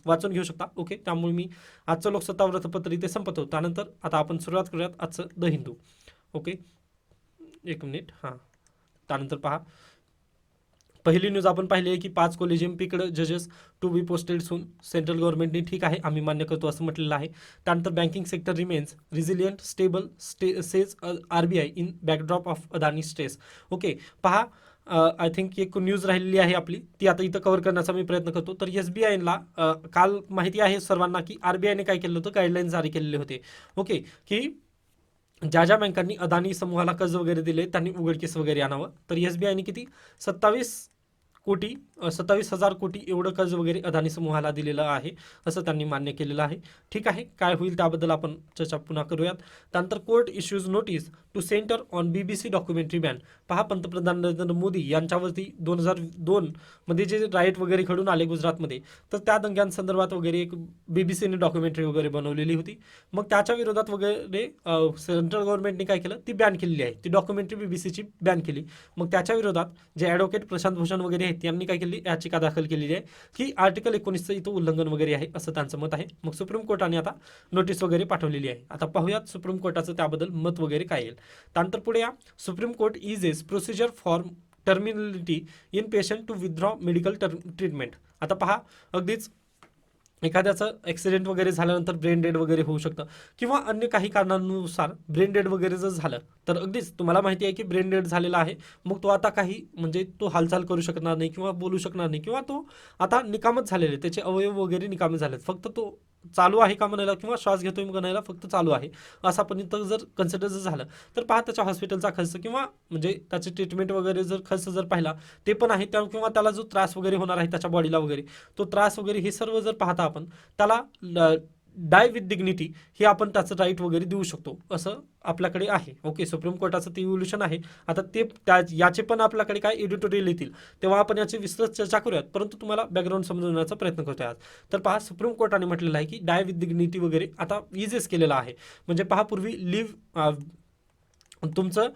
वाचून घेऊ शकता. ओके, त्यामुळे मी आजचं लोकसत्ता वृत्तपत्र इथे संपत होतं. त्यानंतर आता आपण सुरुवात करूयात आजचं द हिंदू. ओके, एक मिनिट. त्यानंतर पहा पहिली न्यूज आपण पाहिली आहे की 5 कॉलेजियम पिक्ड जजेस to be posted soon. Central गव्हर्नमेंटने ठीक आहे आम्ही मान्य करतो असं म्हटलेलं आहे. त्यानंतर banking sector remains resilient stable says RBI in backdrop of Adani stress. Okay, पहा आय थिंक एक न्यूज राहिलेली आहे आपली, ती आता इथं कव्हर करण्याचा मी प्रयत्न करतो. तर SBIला काल माहिती आहे सर्वांना की RBIने काय केलं होतं, गाईडलाईन जारी केलेले होते. ओके, की ज्या ज्या बँकांनी अदानी समूहाला कर्ज वगैरे दिले त्यांनी उघडकीस वगैरे आणावं. तर SBIने किती 27,000 कोटी एवढं कर्ज वगैरे अदानी समूहाला दिलेलं आहे असं त्यांनी मान्य केलेलं आहे. ठीक आहे, काय होईल त्याबद्दल आपण चर्चा पुन्हा करूयात. त्यानंतर court issues notice to centre on BBC documentary ban. पहा पंतप्रधान नरेंद्र मोदी यांच्यावरती 2002 मध्ये जे राईट वगैरे घडून आले गुजरातमध्ये, तर त्या दंग्यांसंदर्भात वगैरे एक BBCने डॉक्युमेंटरी वगैरे बनवलेली होती. मग त्याच्या विरोधात वगैरे सेंट्रल गव्हर्नमेंटने काय केलं, ती बॅन केलेली आहे. ती डॉक्युमेंटरी BBCची बॅन केली. मग त्याच्या विरोधात जे ॲडव्होकेट प्रशांत भूषण वगैरे आहेत यांनी काय केली, याचिका दाखल केलेली आहे की आर्टिकल 19चं इथं उल्लंघन वगैरे आहे असं त्यांचं मत आहे. मग सुप्रीम कोर्टाने आता नोटीस वगैरे पाठवलेली आहे. आता पाहूयात सुप्रीम कोर्टाचं त्याबद्दल मत वगैरे काय येईल. त्यानंतर पुढे या. Supreme court eases procedure for terminality in patient to withdraw medical treatment. आता पहा अगदीच एखाद्याचं ॲक्सिडेंट वगैरे झाल्यानंतर ब्रेन डेड वगैरे होऊ शकतं किंवा अन्य काही कारणांनुसार ब्रेन डेड वगैरे जर झालं तर अगदीच तुम्हाला माहिती आहे की ब्रेन डेड झालेला आहे. मग तो आता काही म्हणजे तो हालचाल करू शकणार नाही किंवा बोलू शकणार नाही किंवा तो आता निकामच झालेले, त्याचे अवयव वगैरे निकामी झालेत. फक्त तो चालू आहे का म्हणायला किंवा श्वास घेतोय म्हणायला फक्त चालू आहे असं पण इथं जर कन्सिडर जर झालं तर पहा त्याच्या हॉस्पिटलचा खर्च किंवा म्हणजे त्याचे ट्रीटमेंट वगैरे जर खर्च जर पाहिला ते पण आहे. त्या किंवा त्याला जो त्रास वगैरे होणार आहे त्याच्या बॉडीला वगैरे तो त्रास वगैरे हे सर्व जर पाहता आपण त्याला डाय विथ डिग्निटी हे आपण त्याचं राईट वगैरे देऊ शकतो असं आपल्याकडे आहे. ओके, सुप्रीम कोर्टाचं ते इव्होल्युशन आहे. आता ते याचे पण आपल्याकडे काय एडिटोरियल येतील तेव्हा आपण याची विस्तृत चर्चा करूयात, परंतु तुम्हाला बॅकग्राऊंड समजवण्याचा प्रयत्न करतोय आज. तर पहा, सुप्रीम कोर्टाने म्हटलेलं आहे की डाय विथ डिग्निटी वगैरे आता इजेस केलेला आहे. म्हणजे पहा, पूर्वी लिव्ह तुमचं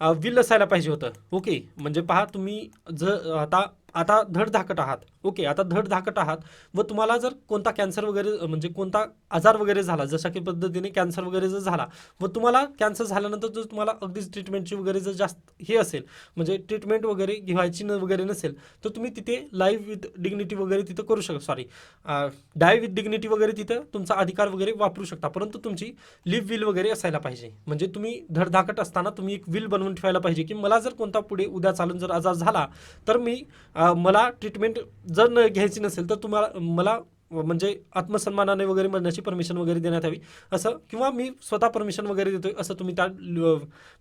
विल असायला पाहिजे होतं. ओके, म्हणजे पहा तुम्ही जर आता आता धडधाकट आहात. ओके, आता धडधाकट आहात व तुम्हाला जर कोणता कॅन्सर वगैरे म्हणजे कोणता आजार वगैरे झाला, जशा की पद्धतीने कॅन्सर वगैरे जर झाला व तुम्हाला कॅन्सर झाल्यानंतर जर तुम्हाला अगदीच ट्रीटमेंटची वगैरे जर जास्त हे असेल, म्हणजे ट्रीटमेंट वगैरे घ्यायची वगैरे नसेल, तर तुम्ही तिथे लाईव्ह विथ डिग्निटी वगैरे तिथं करू शकता. सॉरी, डाय विथ डिग्निटी वगैरे तिथं तुमचा अधिकार वगैरे वापरू शकता, परंतु तुमची लिव्ह विल वगैरे असायला पाहिजे. म्हणजे तुम्ही धडधाकट असताना तुम्ही एक विल बनवून ठेवायला पाहिजे की मला जर कोणता पुढे उद्या चालून जर आजार झाला तर मी मला ट्रीटमेंट जर घ्यायची नसेल तर तुम्हाला मला म्हणजे आत्मसन्मानाने वगैरे मरण्याची परमिशन वगैरे देण्यात यावी असं, किंवा मी स्वतः परमिशन वगैरे देतोय असं तुम्ही त्या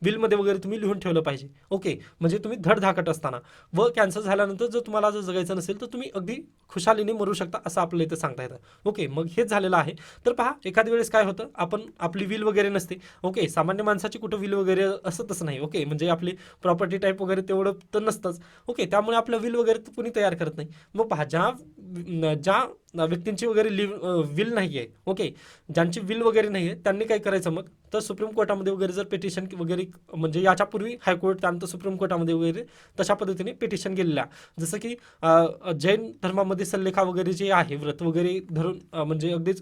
बिलमध्ये वगैरे तुम्ही लिहून ठेवलं पाहिजे. ओके, म्हणजे तुम्ही धडधाकट असताना व कॅन्सर झाल्यानंतर जर तुम्हाला जर जगायचं नसेल तर तुम्ही अगदी खुशालीने मरू शकता असं आपल्याला इथं सांगता येतं. ओके, मग हेच झालेलं आहे. तर पहा, एखाद्या वेळेस काय होतं, आपण आपली विल वगैरे नसते. ओके, सामान्य माणसाची कुठं विल वगैरे असतच नाही. ओके, म्हणजे आपली प्रॉपर्टी टाईप वगैरे तेवढं तर नसतंच. ओके, त्यामुळे आपलं विल वगैरे कुणी तयार करत नाही. मग पहा, ज्या व्यक्तींची वगैरे विल नाही आहे, ओके, ज्यांची विल वगैरे नाही आहे त्यांनी काय करायचं मग, तर सुप्रीम कोर्टामध्ये वगैरे जर पिटिशन वगैरे म्हणजे याच्यापूर्वी हायकोर्ट त्यानंतर सुप्रीम कोर्टामध्ये वगैरे तशा पद्धतीने पिटिशन गेलेल्या, जसं की जैन धर्मामध्ये सल्लेखा वगैरे जे आहे, व्रत वगैरे धरून म्हणजे अगदीच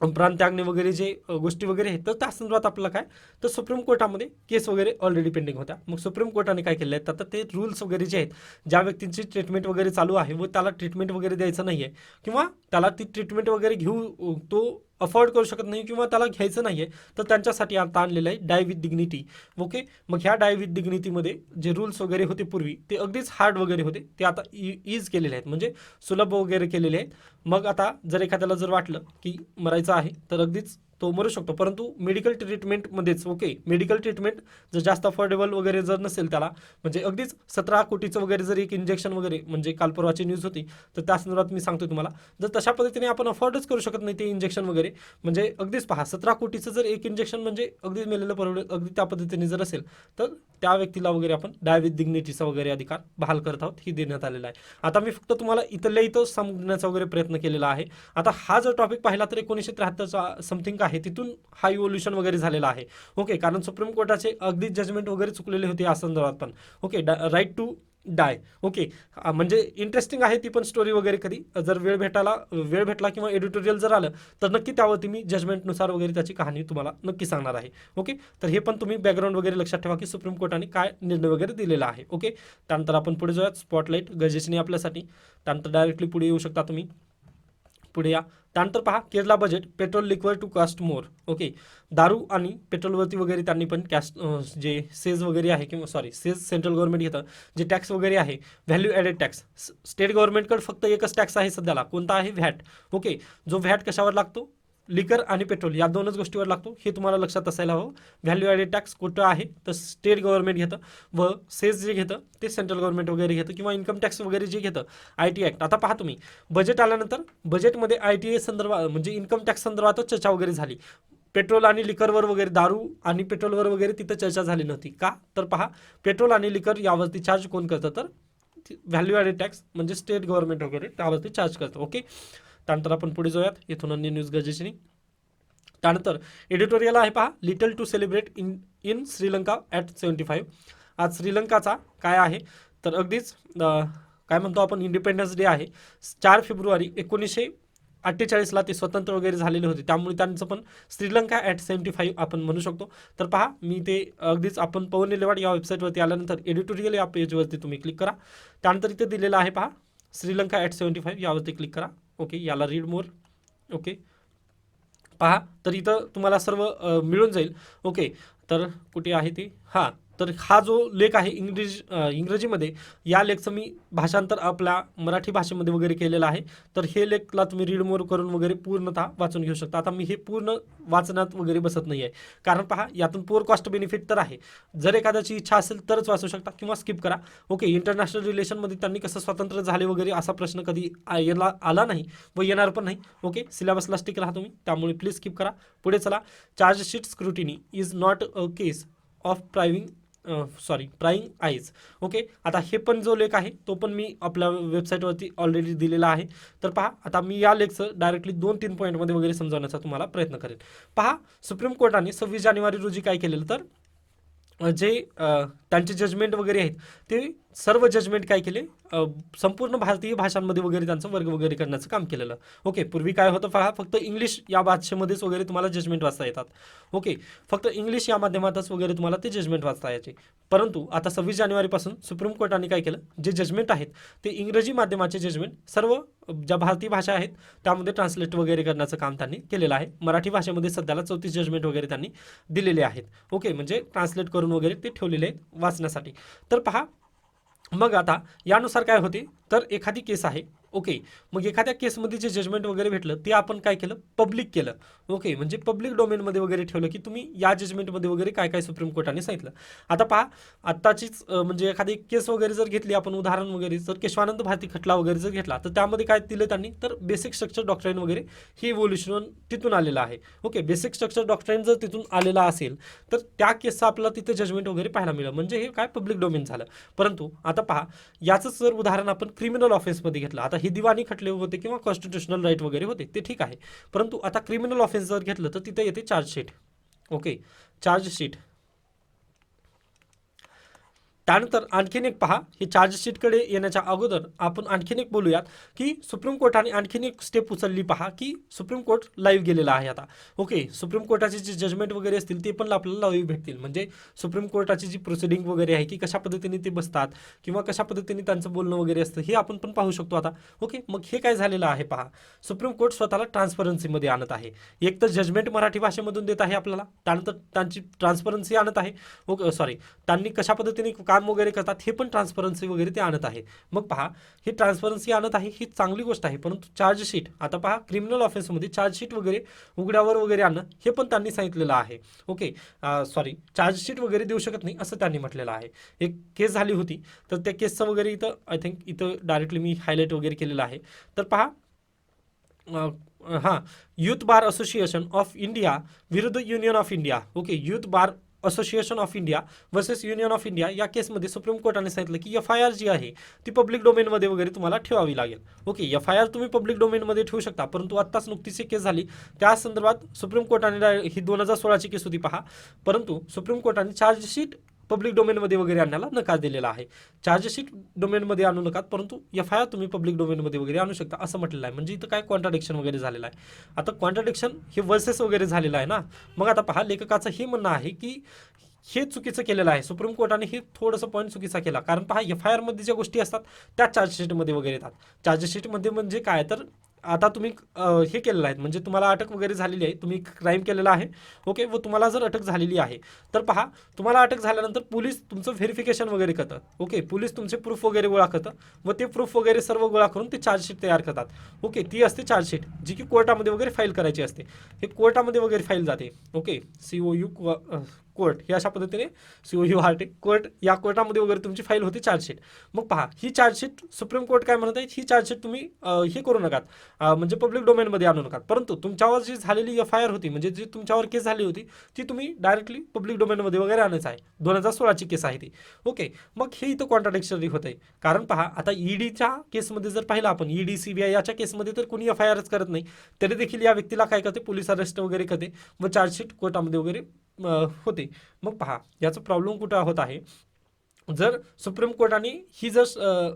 प्राण त्यागणे वगैरे जे गोष्टी वगैरे आहेत, तर त्या संदर्भात आपल्याला काय, तर सुप्रीम कोर्टामध्ये केस वगैरे ऑलरेडी पेंडिंग होत्या. मग सुप्रीम कोर्टाने काय केलं आहे, आता ते रूल्स वगैरे जे आहेत, ज्या व्यक्तींची ट्रीटमेंट वगैरे चालू आहे व त्याला ट्रीटमेंट वगैरे द्यायचं नाही आहे किंवा त्याला ती ट्रीटमेंट वगैरे घेऊ तो अफोर्ड करू शकत नाही किंवा त्याला घ्यायचं नाही आहे, तर त्यांच्यासाठी आता आणलेलं आहे डाय विथ डिग्निटी. ओके, मग ह्या डाय विथ डिग्निटीमध्ये जे रूल्स वगैरे होते पूर्वी ते अगदीच हार्ड वगैरे होते, ते आता इज केलेले आहेत, म्हणजे सुलभ वगैरे केलेले आहेत. मग आता जर एखाद्याला जर वाटलं की मरायचं आहे तर अगदीच तो मरू शकतो, परंतु मेडिकल ट्रीटमेंटमध्येच. ओके, मेडिकल ट्रीटमेंट जर जास्त अफोर्डेबल वगैरे जर नसेल त्याला, म्हणजे अगदीच 17 कोटीचं वगैरे जर एक इंजेक्शन वगैरे, म्हणजे काल परवाची न्यूज होती तर त्या संदर्भात मी सांगतो तुम्हाला, जर तशा पद्धतीने आपण अफोर्डच करू शकत नाही ते इंजेक्शन वगैरे, म्हणजे अगदीच पहा 17 कोटीचं जर एक इंजेक्शन म्हणजे अगदीच मेलेलं परवडेल, अगदी त्या पद्धतीने जर असेल तर त्या व्यक्तीला वगैरे आपण डाय विथ डिग्निटीचा वगैरे अधिकार बहाल करत आहोत, ही देण्यात आलेला आहे. आता मी फक्त तुम्हाला इथल्या इथं समजण्याचा वगैरे प्रयत्न केलेला आहे. आता हा जर टॉपिक पाहिला तर 1973चा समथिंग आहे, तिथून हा इव्होल्युशन वगैरे झालेला आहे. ओके, कारण सुप्रीम कोर्टाचे अगदी जजमेंट वगैरे चुकलेले होते या संदर्भात पण. Okay, right to die. Okay, म्हणजे इंटरेस्टिंग आहे ती पण स्टोरी वगैरे. कधी जर वेळ भेटला किंवा एडिटोरियल जर आलं तर नक्की त्यावरती मी जजमेंटनुसार वगैरे त्याची कहाणी तुम्हाला नक्की सांगणार आहे. ओके, तर हे पण तुम्ही बॅकग्राऊंड वगैरे लक्षात ठेवा की सुप्रीम कोर्टाने काय निर्णय वगैरे दिलेला आहे. ओके, त्यानंतर आपण पुढे जाऊयात. स्पॉटलाईट गरजेची नाही आपल्यासाठी. त्यानंतर डायरेक्टली पुढे येऊ शकता तुम्ही. पुढे या. त्यानंतर पहा, Kerala budget petrol liquor to cost more. Okay, दारू आणि पेट्रोलवरती वगैरे त्यांनी पण जे सेज वगैरे आहे किंवा सॉरी सेज सेंट्रल गव्हर्नमेंट घेतं, जे टॅक्स वगैरे आहे व्हॅल्यू ॲडेड टॅक्स, स्टेट गव्हर्नमेंटकडे फक्त एकच टॅक्स आहे सध्याला, कोणता आहे, व्हॅट. ओके, जो व्हॅट कशावर लागतो, लिकर आणि पेट्रोल या दोनच गोष्टीवर लागतो, हे तुम्हाला लक्षात असायला हवं. व्हॅल्यू ॲडेड टॅक्स कुठं आहे तर स्टेट गव्हर्नमेंट घेतं व सेस जे घेतं ते सेंट्रल गव्हर्नमेंट वगैरे घेतं, किंवा इन्कम टॅक्स वगैरे जे घेतं ITI ॲक्ट. आता पहा तुम्ही, बजेट आल्यानंतर बजेटमध्ये ITI संदर्भात म्हणजे इन्कम टॅक्स संदर्भातच चर्चा वगैरे झाली. पेट्रोल आणि लिकरवर वगैरे, दारू आणि पेट्रोलवर वगैरे तिथं चर्चा झाली नव्हती. का तर पहा, पेट्रोल आणि लिकर यावरती चार्ज कोण करतं तर व्हॅल्यू ॲडेड टॅक्स म्हणजे स्टेट गव्हर्नमेंट वगैरे त्यावरती चार्ज करतं. ओके, त्यानंतर आपण पुढे जाऊयात. इथून अन्य न्यूज गरजेची नाही. त्यानंतर एडिटोरियल आहे पहा, little to celebrate in Sri Lanka at 75. आज श्रीलंकाचा काय आहे तर अगदीच काय म्हणतो आपण, इंडिपेंडन्स डे आहे. 4 फेब्रुवारी 1948ला ते स्वतंत्र वगैरे झालेले होते, त्यामुळे त्यांचं पण श्रीलंका ॲट 75 आपण म्हणू शकतो. तर पहा, मी ते अगदीच आपण पवन निलेवाड या वेबसाईटवरती आल्यानंतर एडिटोरियल या पेजवरती तुम्ही क्लिक करा. त्यानंतर इथे दिलेलं आहे पहा, श्रीलंका ॲट 75 यावरती क्लिक करा. ओके, याला रीड मोर. ओके, पहा तर इथं तुम्हाला सर्व मिळून जाईल. ओके, तर कुठे आहे ती, हां तर हा जो लेख आहे इंग्रजीमध्ये, या लेखचं मी भाषांतर आपल्या मराठी भाषेमध्ये वगैरे केलेलं आहे. तर हे लेखला तुम्ही रीड मोर करून वगैरे पूर्णतः वाचून घेऊ शकता. आता मी हे पूर्ण वाचण्यात वगैरे बसत नाही आहे, कारण पहा यातून पुअर कॉस्ट बेनिफिट तर आहे. जर एखाद्याची इच्छा असेल तरच वाचू शकता किंवा स्किप करा. ओके, इंटरनॅशनल रिलेशनमध्ये त्यांनी कसं स्वातंत्र्य झाले वगैरे असा प्रश्न कधी याला आला नाही व येणार पण नाही. ओके, सिलेबसला स्टिक राहा तुम्ही, त्यामुळे प्लीज स्किप करा. पुढे चला. Chargesheet scrutiny is not a case of prying eyes. Okay, आता हे पण जो लेख आहे तो पण मी आपल्या वेबसाईटवरती ऑलरेडी दिलेला आहे. तर पहा, आता मी या लेखचं डायरेक्टली 2-3 पॉईंटमध्ये वगैरे समजावण्याचा तुम्हाला प्रयत्न करेन. पहा, सुप्रीम कोर्टाने 26 जानेवारी रोजी काय केलेलं, तर जे त्यांचे जजमेंट वगैरे आहेत ते सर्व जजमेंट काय केले, संपूर्ण भारतीय भाषांमध्ये वगैरे त्यांचं वर्ग वगैरे करण्याचं काम केलेलं. ओके, पूर्वी काय होतं पहा, फक्त इंग्लिश या भाषेमध्येच वगैरे तुम्हाला जजमेंट वाचता येतात. ओके, फक्त इंग्लिश या माध्यमातच वगैरे तुम्हाला ते जजमेंट वाचता यायचे. परंतु आता 26 जानेवारीपासून सुप्रीम कोर्टाने काय केलं, जे जजमेंट आहेत ते इंग्रजी माध्यमाचे जजमेंट सर्व ज्या भारतीय भाषा आहेत त्यामध्ये ट्रान्सलेट वगैरे करण्याचं काम त्यांनी केलेलं आहे. मराठी भाषेमध्ये सध्याला 34 जजमेंट वगैरे त्यांनी दिलेले आहेत. ओके, म्हणजे ट्रान्सलेट करून वगैरे ते ठेवलेले आहेत वाचण्यासाठी. तर पहा, मग आता यानुसार काय होते, तर एखादी केस आहे. ओके, मग एखाद्या केसमध्ये जे जजमेंट वगैरे भेटलं ते आपण काय केलं, पब्लिक केलं. ओके, म्हणजे पब्लिक डोमेनमध्ये वगैरे ठेवलं की तुम्ही या जजमेंटमध्ये वगैरे काय काय सुप्रीम कोर्टाने सांगितलं. आता पहा, आत्ताचीच म्हणजे एखादी केस वगैरे जर घेतली आपण, उदाहरण वगैरे जर केशवानंद भारती खटला वगैरे जर घेतला, तर त्यामध्ये काय दिलं त्यांनी, तर बेसिक स्ट्रक्चर डॉक्ट्राईन वगैरे ही इव्होल्युशन तिथून आलेलं आहे. ओके, बेसिक स्ट्रक्चर डॉक्ट्राईन जर तिथून आलेला असेल तर त्या केसचं आपल्याला तिथे जजमेंट वगैरे पाहायला मिळालं, म्हणजे हे काय पब्लिक डोमेन झालं. परंतु आता पहा, याचंच जर उदाहरण आपण क्रिमिनल ऑफेन्समध्ये घेतलं, आता हे दिवाणी खटले होते किंवा कॉन्स्टिट्युशनल राईट वगैरे होते ते ठीक आहे. परंतु आता क्रिमिनल ऑफेन्स जर घेतलं तर तिथे येते चार्जशीट. Okay, chargesheet. त्यानंतर आणखीन एक पहा, हे चार्जशीटकडे येण्याच्या अगोदर आपण आणखीन एक बोलूयात की सुप्रीम कोर्टाने आणखीन एक स्टेप उचलली. पहा की सुप्रीम कोर्ट लाईव्ह गेलेला आहे आता. ओके, सुप्रीम कोर्टाचे जे जजमेंट वगैरे असतील ते पण आपल्याला लाईव्ह भेटतील, म्हणजे सुप्रीम कोर्टाची जी प्रोसिडिंग वगैरे आहे की कशा पद्धतीने ते बसतात किंवा कशा पद्धतीने त्यांचं बोलणं वगैरे असतं हे आपण पण पाहू शकतो आता. ओके, मग हे काय झालेलं आहे पहा, सुप्रीम कोर्ट स्वतःला ट्रान्सपरन्सीमध्ये आणत आहे. एक तर जजमेंट मराठी भाषेमधून देत आहे आपल्याला, त्यानंतर त्यांची ट्रान्सपरन्सी आणत आहे. ओके, त्यांनी कशा पद्धतीने काम वगैरे करतात हे पण ट्रान्सपरन्सी वगैरे ते आणत आहे. मग पहा, ही ट्रान्सपरन्सी आणत आहे ही चांगली गोष्ट आहे. परंतु चार्जशीट, आता पहा क्रिमिनल ऑफेन्समध्ये चार्जशीट वगैरे उघड्यावर वगैरे आणणं हे पण त्यांनी सांगितलेलं आहे. ओके, चार्जशीट वगैरे देऊ शकत नाही असं त्यांनी म्हटलेलं आहे. एक केस झाली होती, तर त्या केसचं वगैरे इथं आय थिंक इथं डायरेक्टली मी हायलाईट वगैरे केलेलं आहे. तर पहा, हां, youth bar association of India विरुद्ध union of India. Okay, youth bar association of India versus union of India या केसमध्ये सुप्रीम कोर्टाने सांगितलं की FIR जी आहे ती पब्लिक डोमेनमध्ये वगैरे तुम्हाला ठेवावी लागेल. ओके, FIR तुम्ही पब्लिक डोमेनमध्ये ठेवू शकता, परंतु आत्ताच नुकतीच एक केस झाली त्या संदर्भात सुप्रीम कोर्टाने, ही 2016ची केस होती पहा, परंतु सुप्रीम कोर्टाने चार्जशीट पब्लिक डोमेनमध्ये वगैरे आणण्याला नकार दिलेला आहे. चार्जशीट डोमेनमध्ये आणू नका, परंतु FIR तुम्ही पब्लिक डोमेनमध्ये वगैरे आणू शकता असं म्हटलेलं आहे. म्हणजे इथं काय कॉन्ट्राडिक्शन वगैरे झालेलं आहे. आता कॉन्ट्राडिक्शन हे वर्सेस वगैरे झालेलं आहे ना. मग आता पहा, लेखकाचं हे म्हणणं आहे की हे चुकीचं केलेलं आहे. सुप्रीम कोर्टाने हे थोडंसं पॉईंट चुकीचा केला, कारण पहा FIR मध्ये ज्या गोष्टी असतात त्या चार्जशीटमध्ये वगैरे येतात. चार्जशीटमध्ये म्हणजे काय, तर आता तुम्ही हे केलेलं आहे, म्हणजे तुम्हाला अटक वगैरे झालेली आहे, तुम्ही क्राईम केलेला आहे. ओके, व तुम्हाला जर अटक झालेली आहे तर पहा, तुम्हाला अटक झाल्यानंतर पोलीस तुमचं व्हेरिफिकेशन वगैरे करतं. ओके, पोलीस तुमचे प्रूफ वगैरे गोळा करतं व ते प्रूफ वगैरे सर्व गोळा करून ते चार्जशीट तयार करतात. ओके, ती असते चार्जशीट, जी की कोर्टामध्ये वगैरे फाईल करायची असते. हे कोर्टामध्ये वगैरे फाईल जाते. ओके, COU कोर्ट हे अशा पद्धतीने COURT कोर्ट, या कोर्टामध्ये वगैरे तुमची फाईल होती चार्जशीट. मग पहा, ही चार्जशीट सुप्रीम कोर्ट काय म्हणत आहे, ही चार्जशीट तुम्ही हे करू नका, म्हणजे पब्लिक डोमेनमध्ये आणू नका. परंतु तुमच्यावर जी झालेली FIR होती, म्हणजे जी तुमच्यावर केस झाली होती ती तुम्ही डायरेक्टली पब्लिक डोमेनमध्ये वगैरे आणायचं आहे. 2016ची केस आहे ती. ओके, मग हे इथं कॉन्ट्राडिक्शनरी होत आहे, कारण पहा आता EDच्या केसमध्ये जर पाहिलं आपण, ED CBI याच्या केसमध्ये तर कोणी FIRच करत नाही, तरी देखील या व्यक्तीला काय करते, पोलीस अरेस्ट वगैरे करते व चार्जशीट कोर्टामध्ये वगैरे होते. मग पहा, याचा प्रॉब्लेम कुठं होत आहे, जर सुप्रीम कोर्टाने ही जर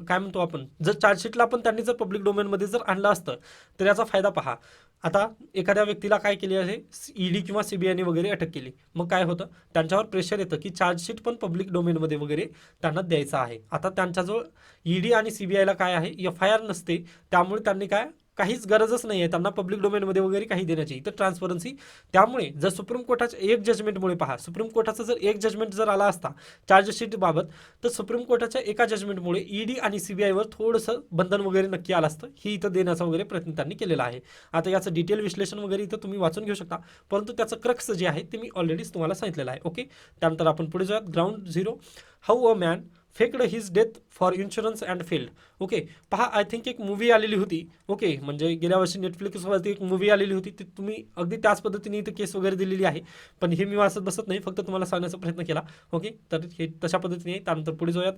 काय म्हणतो आपण, जर चार्जशीटला पण त्यांनी जर पब्लिक डोमेनमध्ये जर आणलं असतं तर याचा फायदा पहा. आता एखाद्या व्यक्तीला काय केले आहे, ED किंवा CBIने वगैरे अटक केली, मग काय होतं, त्यांच्यावर प्रेशर येतं की चार्जशीट पण पब्लिक डोमेनमध्ये वगैरे त्यांना द्यायचं आहे. आता त्यांच्याजवळ ED आणि CBIला काय आहे, FIR नसते, त्यामुळे त्यांनी काय काहीच गरजच नाही आहे त्यांना पब्लिक डोमेनमध्ये वगैरे काही देण्याची, तर ट्रान्सपरन्सी. त्यामुळे जर सुप्रीम कोर्टाच्या एक जजमेंटमुळे, पहा सुप्रीम कोर्टाचा जर एक जजमेंट जर आला असता चार्जशीट बाबत, तर सुप्रीम कोर्टाच्या एका जजमेंटमुळे ईडी आणि सीबीआयवर थोडंसं बंधन वगैरे नक्की आलं असतं, ही इथं देण्याचा वगैरे प्रयत्न त्यांनी केलेला आहे. आता याचं डिटेल विश्लेषण वगैरे इथं तुम्ही वाचून घेऊ शकता, परंतु त्याचं क्रक्स जे आहे ते मी ऑलरेडीच तुम्हाला सांगितलेलं आहे. ओके, त्यानंतर आपण पुढे जाऊयात. Ground zero, how a man faked his death for insurance and failed. Okay, पहा आय थिंक एक मूवी आलेली होती. ओके, म्हणजे गेल्या वर्षी नेटफ्लिक्सवरती एक मूवी आलेली होती, ती तुम्ही अगदी त्याच पद्धतीने इथे केस वगैरे दिलेली आहे, पण हे मी वाचत बसत नाही, फक्त तुम्हाला सांगण्याचा प्रयत्न केला. ओके, तर हे तशा पद्धतीने आहे. त्यानंतर पुढे जाऊयात.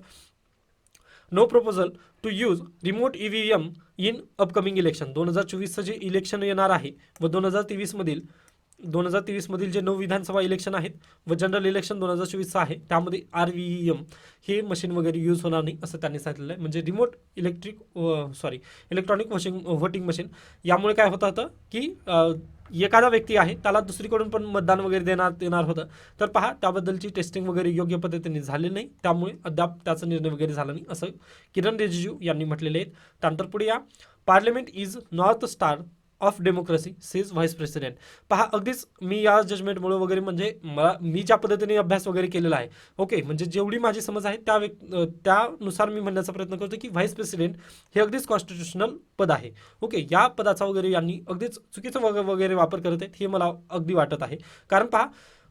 No proposal to use remote EVM in upcoming election. 2024चं जे इलेक्शन येणार आहे व 2023मधील जे 9 विधानसभा इलेक्शन आहेत व जनरल इलेक्शन 2024चं आहे, त्यामध्ये RVEM हे मशीन वगैरे यूज होणार नाही असं त्यांनी सांगितलेलं आहे. म्हणजे रिमोट इलेक्ट्रॉनिक व्होटिंग मशीन. यामुळे काय होतं होतं की एखादा व्यक्ती आहे त्याला दुसरीकडून पण मतदान वगैरे देणार होतं, तर पहा त्याबद्दलची टेस्टिंग वगैरे योग्य पद्धतीने झाली नाही, त्यामुळे अद्याप त्याचा निर्णय वगैरे झाला नाही असं किरण रिजिजू यांनी म्हटलेले आहेत. त्यानंतर पुढे या. Parliament is north star of democracy says vice president. पहा अगदीच मी या जजमेंटमुळे वगैरे, म्हणजे मी ज्या पद्धतीने अभ्यास वगैरे केलेला आहे, ओके, म्हणजे जेवढी माझी समज आहे त्यानुसार मी म्हणण्याचा प्रयत्न करतो की व्हाईस प्रेसिडेंट हे अगदीच कॉन्स्टिट्युशनल पद आहे. ओके, या पदाचा वगैरे यांनी अगदीच चुकीचा वगैरे वापर करत आहेत हे मला अगदी वाटत आहे. कारण पहा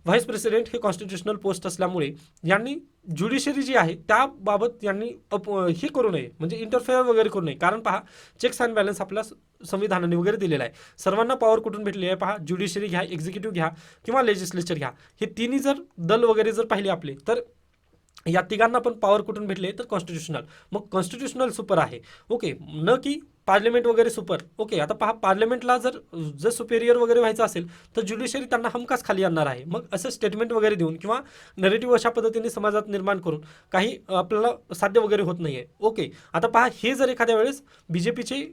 व्हाईस प्रेसिडेंट हे कॉन्स्टिट्युशनल पोस्ट असल्यामुळे यांनी ज्युडिशरी जी आहे त्याबाबत यांनी हे करू नये, म्हणजे इंटरफेअर वगैरे करू नये. कारण पहा चेक्स अँड बॅलन्स आपल्या संविधानाने वगैरे दिलेला आहे. सर्वांना पॉवर कुठून भेटली आहे, पहा ज्युडिशरी घ्या, एक्झिक्युटिव्ह घ्या किंवा लेजिस्लेचर घ्या, हे तिन्ही जर दल वगैरे जर पाहिले आपले, तर या तिघांना पण पॉवर कुठून भेटले, तर कॉन्स्टिट्युशनल. मग कॉन्स्टिट्युशनल सुपर आहे. ओके, न की पार्लमेंट वगैरे सुपर. ओके, आता पहा पार्लमेंटला जर सुपेरियर वगैरे व्हायचं असेल तर ज्युडिशरी त्यांना हमखास खाली आणणार आहे. मग असं स्टेटमेंट वगैरे देऊन किंवा नरेटिव्ह अशा पद्धतीने समाजात निर्माण करून काही आपल्याला साध्य वगैरे होत नाही आहे. ओके, आता पहा हे जर एखाद्या वेळेस बीजेपीचे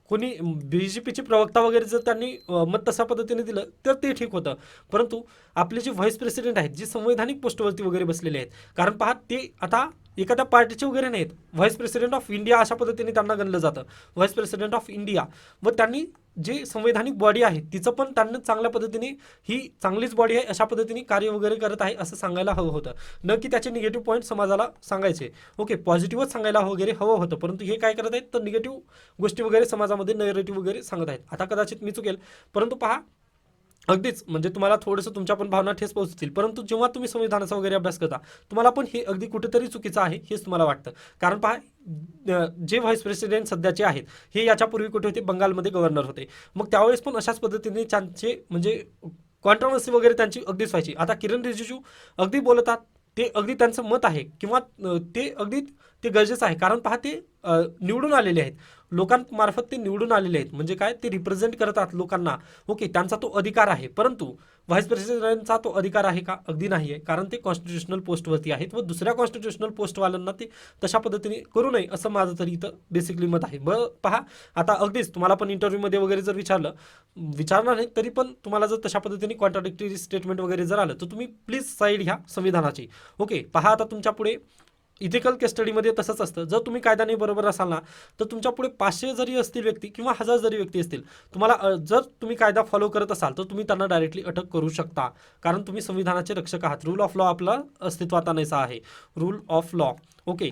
कोणी बीजेपीचे प्रवक्ता वगैरे जर त्यांनी मत तशा पद्धतीने दिलं तर ते ठीक होतं, परंतु आपले जे व्हाईस प्रेसिडेंट आहेत जे संवैधानिक पोस्टवरती वगैरे बसलेले आहेत, कारण पहा ते आता एखाद्या पार्टीचे वगैरे नाहीत, व्हाईस प्रेसिडेंट ऑफ इंडिया अशा पद्धतीने त्यांना गणलं जातं, व्हाईस प्रेसिडेंट ऑफ इंडिया. व त्यांनी जे संवैधानिक बॉडी आहे तिचं पण त्यांना चांगल्या पद्धतीने ही चांगलीच बॉडी आहे अशा पद्धतीने कार्य वगैरे करत आहे असं सांगायला हवं होतं, न की त्याचे निगेटिव्ह पॉईंट समाजाला सांगायचे. ओके, पॉझिटिव्हच सांगायला वगैरे हवं होतं, परंतु हे काय करत आहेत तर निगेटिव्ह गोष्टी वगैरे समाजामध्ये नरेटिव्ह वगैरे सांगत आहेत. आता कदाचित मी चुकेल, परंतु पहा अगदीच म्हणजे तुम्हाला थोडंसं तुमच्या पण भावना ठेस पोहोचतील, परंतु जेव्हा तुम्ही संविधानाचा वगैरे अभ्यास करता तुम्हाला पण हे अगदी कुठेतरी चुकीचं आहे हेच तुम्हाला वाटतं. कारण पहा जे व्हाईस प्रेसिडेंट सध्याचे आहेत हे याच्यापूर्वी कुठे होते, बंगालमध्ये गव्हर्नर होते. मग त्यावेळेस पण अशाच पद्धतीने त्यांचे म्हणजे कॉन्ट्रोवर्सी वगैरे त्यांची अगदीच व्हायची. आता किरण रिजिजू अगदी बोलतात, ते अगदी त्यांचं मत आहे किंवा ते गरजेचं आहे. कारण पहा ते निवडून आलेले आहेत, लोकांमार्फत ते निवडून आलेले आहेत, म्हणजे काय ते रिप्रेझेंट करतात लोकांना. ओके, त्यांचा तो अधिकार आहे, परंतु व्हाईस प्रेसिडेंटचा तो अधिकार आहे का, अगदी नाही आहे. कारण ते कॉन्स्टिट्युशनल पोस्टवरती आहेत व दुसऱ्या कॉन्स्टिट्युशनल पोस्टवाल्यांना ते तशा पद्धतीने करू नये असं माझं तरी इथं बेसिकली मत आहे. पहा आता अगदीच तुम्हाला पण इंटरव्ह्यूमध्ये वगैरे जर विचारणार नाही तरी पण तुम्हाला जर तशा पद्धतीने कॉन्ट्राडिक्टरी स्टेटमेंट वगैरे जर आलं तर तुम्ही प्लीज साईड घ्या संविधानाची. ओके, पहा आता तुमच्या पुढे इथिकल कस्टडीमध्ये तसंच असतं, जर तुम्ही कायदा नाही बरोबर असाल ना तर तुमच्या पुढे 500 जरी असतील व्यक्ती किंवा 1000 जरी व्यक्ती असतील, तुम्हाला जर तुम्ही कायदा फॉलो करत असाल तर तुम्ही त्यांना डायरेक्टली अटक करू शकता. कारण तुम्ही संविधानाचे रक्षक आहात. रूल ऑफ लॉ आपला अस्तित्वात आणायचा आहे, rule of law. Okay,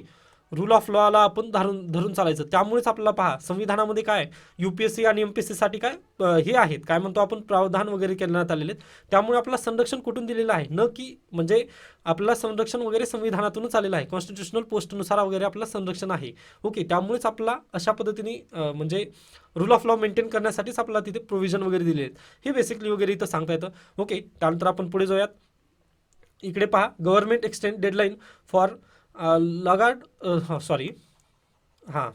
rule of लॉला आपण धरून चालायचं. त्यामुळेच आपल्याला पहा संविधानामध्ये काय UPSC आणि MPSC साठी काय हे आहेत, काय म्हणतो आपण, प्रावधान वगैरे करण्यात आलेले आहेत. त्यामुळे आपल्याला संरक्षण कुठून दिलेलं आहे, न की म्हणजे आपल्याला संरक्षण वगैरे संविधानातूनच आलेलं आहे, कॉन्स्टिट्युशनल पोस्टनुसार वगैरे आपल्याला संरक्षण आहे. ओके, त्यामुळेच आपल्याला अशा पद्धतीने म्हणजे रूल ऑफ लॉ मेंटेन करण्यासाठीच आपल्याला तिथे प्रोव्हिजन वगैरे दिले आहेत, हे बेसिकली वगैरे इथं सांगता येतं. ओके, त्यानंतर आपण पुढे जाऊयात. इकडे पहा गव्हर्नमेंट एक्सटेंड डेडलाईन फॉर हां,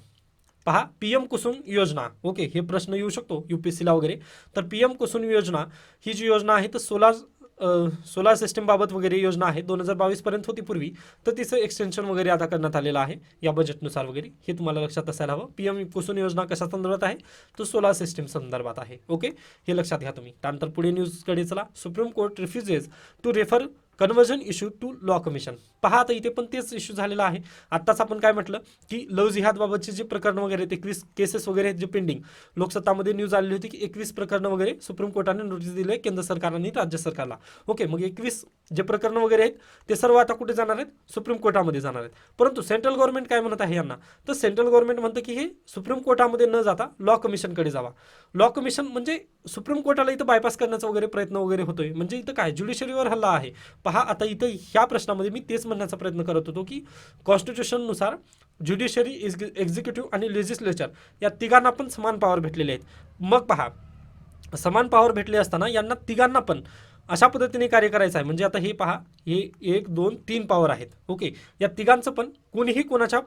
पहा PM कुसुम योजना. ओके, हे प्रश्न येऊ शकतो UPSCला वगैरे. तर PM कुसुम योजना ही जी योजना आहे तर सोलार सिस्टीमबाबत वगैरे योजना आहे, 2022पर्यंत होती पूर्वी, तर तिचं एक्सटेन्शन वगैरे आता करण्यात आलेलं आहे या बजेटनुसार वगैरे. हे तुम्हाला लक्षात असायला हवं. PM कुसुम योजना कशा संदर्भात आहे, तो सोलार सिस्टीम संदर्भात आहे. ओके, हे लक्षात घ्या तुम्ही. त्यानंतर पुढे न्यूजकडे चला. Supreme court refuses to refer conversion issue to law commission. पहा आता इथे पण तेच इश्यू झालेला आहे. आत्ताच आपण काय म्हटलं की लव जिहादबाबतचे जे प्रकरण वगैरे आहेत 21 केसेस वगैरे आहेत जे पेंडिंग, लोकसत्तामध्ये न्यूज आलेली होती की 21 प्रकरणं वगैरे सुप्रीम कोर्टाने नोटीस दिली आहे केंद्र सरकारला आणि राज्य सरकारला. ओके, मग 21 जे प्रकरणं वगैरे आहेत ते सर्व आता कुठे जाणार आहेत? सुप्रीम कोर्टामध्ये जाणार आहेत. परंतु सेंट्रल गव्हर्नमेंट काय म्हणत आहे यांना? तर सेंट्रल गव्हर्नमेंट म्हणतं की हे सुप्रीम कोर्टामध्ये न जाता लॉ कमिशनकडे जावा. लॉ कमिशन म्हणजे सुप्रीम कोर्टाला इथं बायपास करण्याचा वगैरे प्रयत्न वगैरे होतोय. म्हणजे इथं काय ज्युडिशरीवर हल्ला आहे. पहा आता इथं ह्या प्रश्नामध्ये मी तेच म्हणण्याचा प्रयत्न करत होतो की कॉन्स्टिट्यूशननुसार ज्युडिशरी, एक्झिक्युटिव्ह आणि लेजिस्लेचर या तिघांना पण समान पॉवर भेटलेले आहेत. मग पहा समान पॉवर भेटले असताना यांना तिघांना पण अशा पद्धतीने कार्य करायचं आहे. म्हणजे आता हे पहा, हे 1 2 3 पॉवर आहेत. ओके, या तिघांचं पण कोणीही कोणाच्या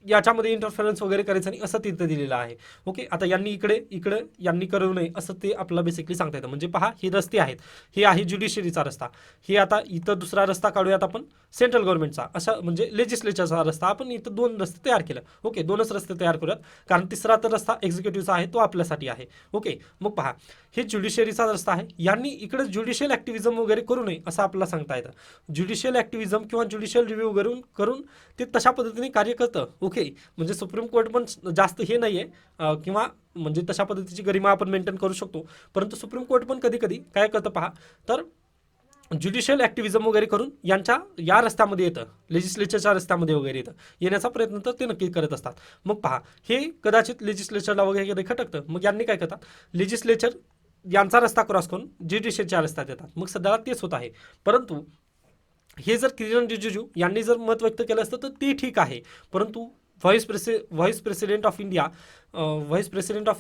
याच्यामध्ये इंटरफरन्स वगैरे करायचं नाही असं तिथं दिलेलं आहे. ओके, आता यांनी इकडे यांनी करू नये असं ते आपल्याला बेसिकली सांगता येतं. म्हणजे पहा हे रस्ते आहेत, हे आहे ज्युडिशरीचा रस्ता, हे आता इथं दुसरा रस्ता काढूयात आपण सेंट्रल गव्हर्नमेंटचा, अशा म्हणजे लेजिस्लेचरचा रस्ता आपण इथं 2 रस्ते तयार केलं. ओके, 2च रस्ते तयार करूयात कारण तिसरा तर रस्ता एक्झिक्युटिव्हचा आहे तो आपल्यासाठी आहे. ओके, मग पहा हे ज्युडिशरीचा रस्ता आहे, यांनी इकडे ज्युडिशियल ॲक्टिव्हिजम वगैरे करू नये असं आपल्याला सांगता येतं. ज्युडिशियल ॲक्टिव्हिजम किंवा ज्युडिशियल रिव्ह्यू करून ते तशा पद्धतीने कार्य करतं. ओके, म्हणजे सुप्रीम कोर्ट पण जास्त हे नाही आहे किंवा म्हणजे तशा पद्धतीची गरिमा आपण मेंटेन करू शकतो. परंतु सुप्रीम कोर्ट पण कधी कधी काय करतं पहा, तर ज्युडिशियल ॲक्टिव्हिजम वगैरे करून यांच्या या रस्त्यामध्ये येतं, लेजिस्लेचरच्या रस्त्यामध्ये वगैरे येण्याचा प्रयत्न तर ते नक्की करत असतात. मग पहा हे कदाचित लेजिस्लेचरला वगैरे खटकतं. मग यांनी काय करतात, लेजिस्लेचर यांचा रस्ता क्रॉस करून ज्युडिशियलच्या रस्त्यात येतात. मग सध्याला तेच होत आहे. परंतु हे जर किरण रिजिजू यांनी जर मत व्यक्त केलं असतं तर ते ठीक आहे. परंतु व्हाईस प्रेसिडेंट ऑफ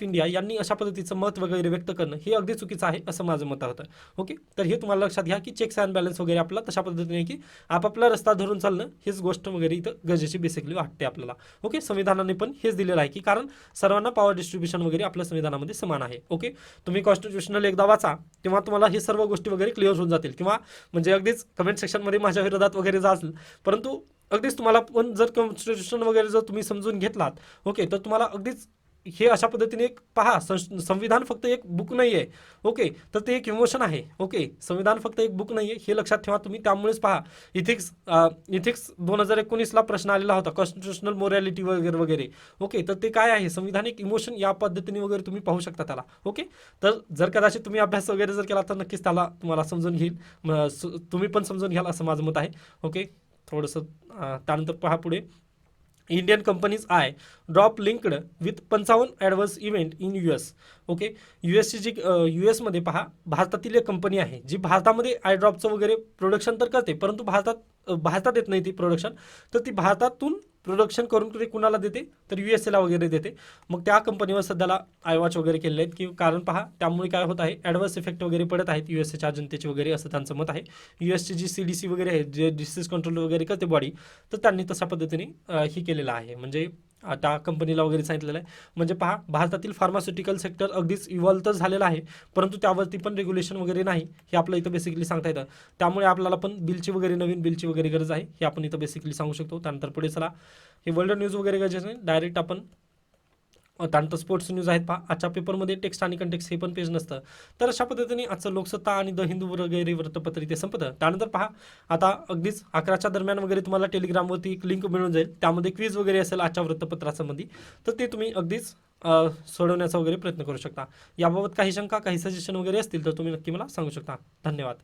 इंडिया यांनी अशा पद्धतीचं मत वगैरे व्यक्त करणं हे अगदी चुकीचं आहे असं माझं मत होतं. ओके, तर हे तुम्हाला लक्षात घ्या की चेक्स अँड बॅलन्स वगैरे आपला तशा पद्धतीने की आपापला रस्ता धरून चालणं हेच गोष्ट वगैरे इथं गरजेची बेसिकली वाटते आपल्याला. ओके, संविधानाने पण हेच दिलेलं आहे की कारण सर्वांना पॉवर डिस्ट्रीब्युशन वगैरे आपल्या संविधानामध्ये समान आहे. ओके, तुम्ही कॉन्स्टिट्यूशनल एकदा वाचा तेव्हा तुम्हाला हे सर्व गोष्टी वगैरे क्लिअर होऊन जातील. किंवा म्हणजे अगदीच कमेंट सेक्शनमध्ये माझ्या विरोधात वगैरे जाल, परंतु अगदीच तुम्हाला पण जर कॉन्स्टिट्यूशन वगैरे जर तुम्ही समजून घेतलात, ओके, तर तुम्हाला अगदीच हे अशा पद्धतीने एक पहा संविधान फक्त एक बुक नाही आहे. ओके, तर ते एक इमोशन आहे. ओके, संविधान फक्त एक बुक नाही आहे हे लक्षात ठेवा तुम्ही. त्यामुळेच पहा इथिक्स 2019ला प्रश्न आलेला होता कॉन्स्टिट्यूशनल मोरॅलिटी वगैरे वगैरे. ओके, तर ते काय आहे, संविधान एक इमोशन या पद्धतीने वगैरे तुम्ही पाहू शकता त्याला. ओके, तर जर कदाचित तुम्ही अभ्यास वगैरे जर केला तर नक्कीच त्याला तुम्हाला समजून घेईल, तुम्ही पण समजून घ्याल असं माझं मत आहे. ओके, थोडंसं त्यानंतर पहा पुढे, Indian companies eye drop linked with 55 adverse event in US. Okay, यूएसची जी US मध्ये पहा भारतातील एक कंपनी आहे जी भारतामध्ये आय ड्रॉपचं वगैरे प्रोडक्शन तर करते, परंतु भारतात येत नाही ती प्रोडक्शन. तर ती भारतातून प्रोडक्शन करून ते कुणाला देते तर USA वगैरे देते. मग त्या कंपनीवर सध्याला आयवॉच वगैरे केलेले आहेत की कारण पहा त्यामुळे काय होत आहे, ॲडव्हर्स इफेक्ट वगैरे पडत आहेत USAच्या जनतेचे वगैरे असं त्यांचं मत आहे. USची जी CDC वगैरे आहे जे डिसीज कंट्रोल वगैरे करते बॉडी, तर त्यांनी तशा पद्धतीने ही केलेलं आहे. म्हणजे आता कंपनीला वगैरे सांगितलेलं आहे. म्हणजे पहा भारतातील फार्मास्युटिकल सेक्टर अगदीच इव्हॉल्व तर झालेलं आहे, परंतु त्यावरती पण रेग्युलेशन वगैरे नाही हे आपलं इथं बेसिकली सांगता येतं. त्यामुळे आपल्याला पण नवीन बिलची वगैरे गरज आहे हे आपण इथं बेसिकली सांगू शकतो. त्यानंतर पुढे चला, हे वर्ल्ड न्यूज वगैरे गरजेचं नाही, डायरेक्ट आपण त्यानंतर स्पोर्ट्स न्यूज आहेत पहा. आजच्या पेपरमध्ये टेक्स्ट आणि कंटेक्स्ट हे पण पेज नसतं. तर अशा पद्धतीने आजचं लोकसत्ता आणि द हिंदू वगैरे वृत्तपत्र इथे संपतं. त्यानंतर पहा आता अगदीच 11च्या दरम्यान वगैरे तुम्हाला टेलिग्रामवरती एक लिंक मिळून जाईल, त्यामध्ये क्विज वगैरे असेल आजच्या वृत्तपत्रासंबंधी, तर ते तुम्ही अगदीच सोडवण्याचा वगैरे प्रयत्न करू शकता. याबाबत काही शंका काही सजेशन वगैरे असतील तर तुम्ही नक्की मला सांगू शकता. धन्यवाद.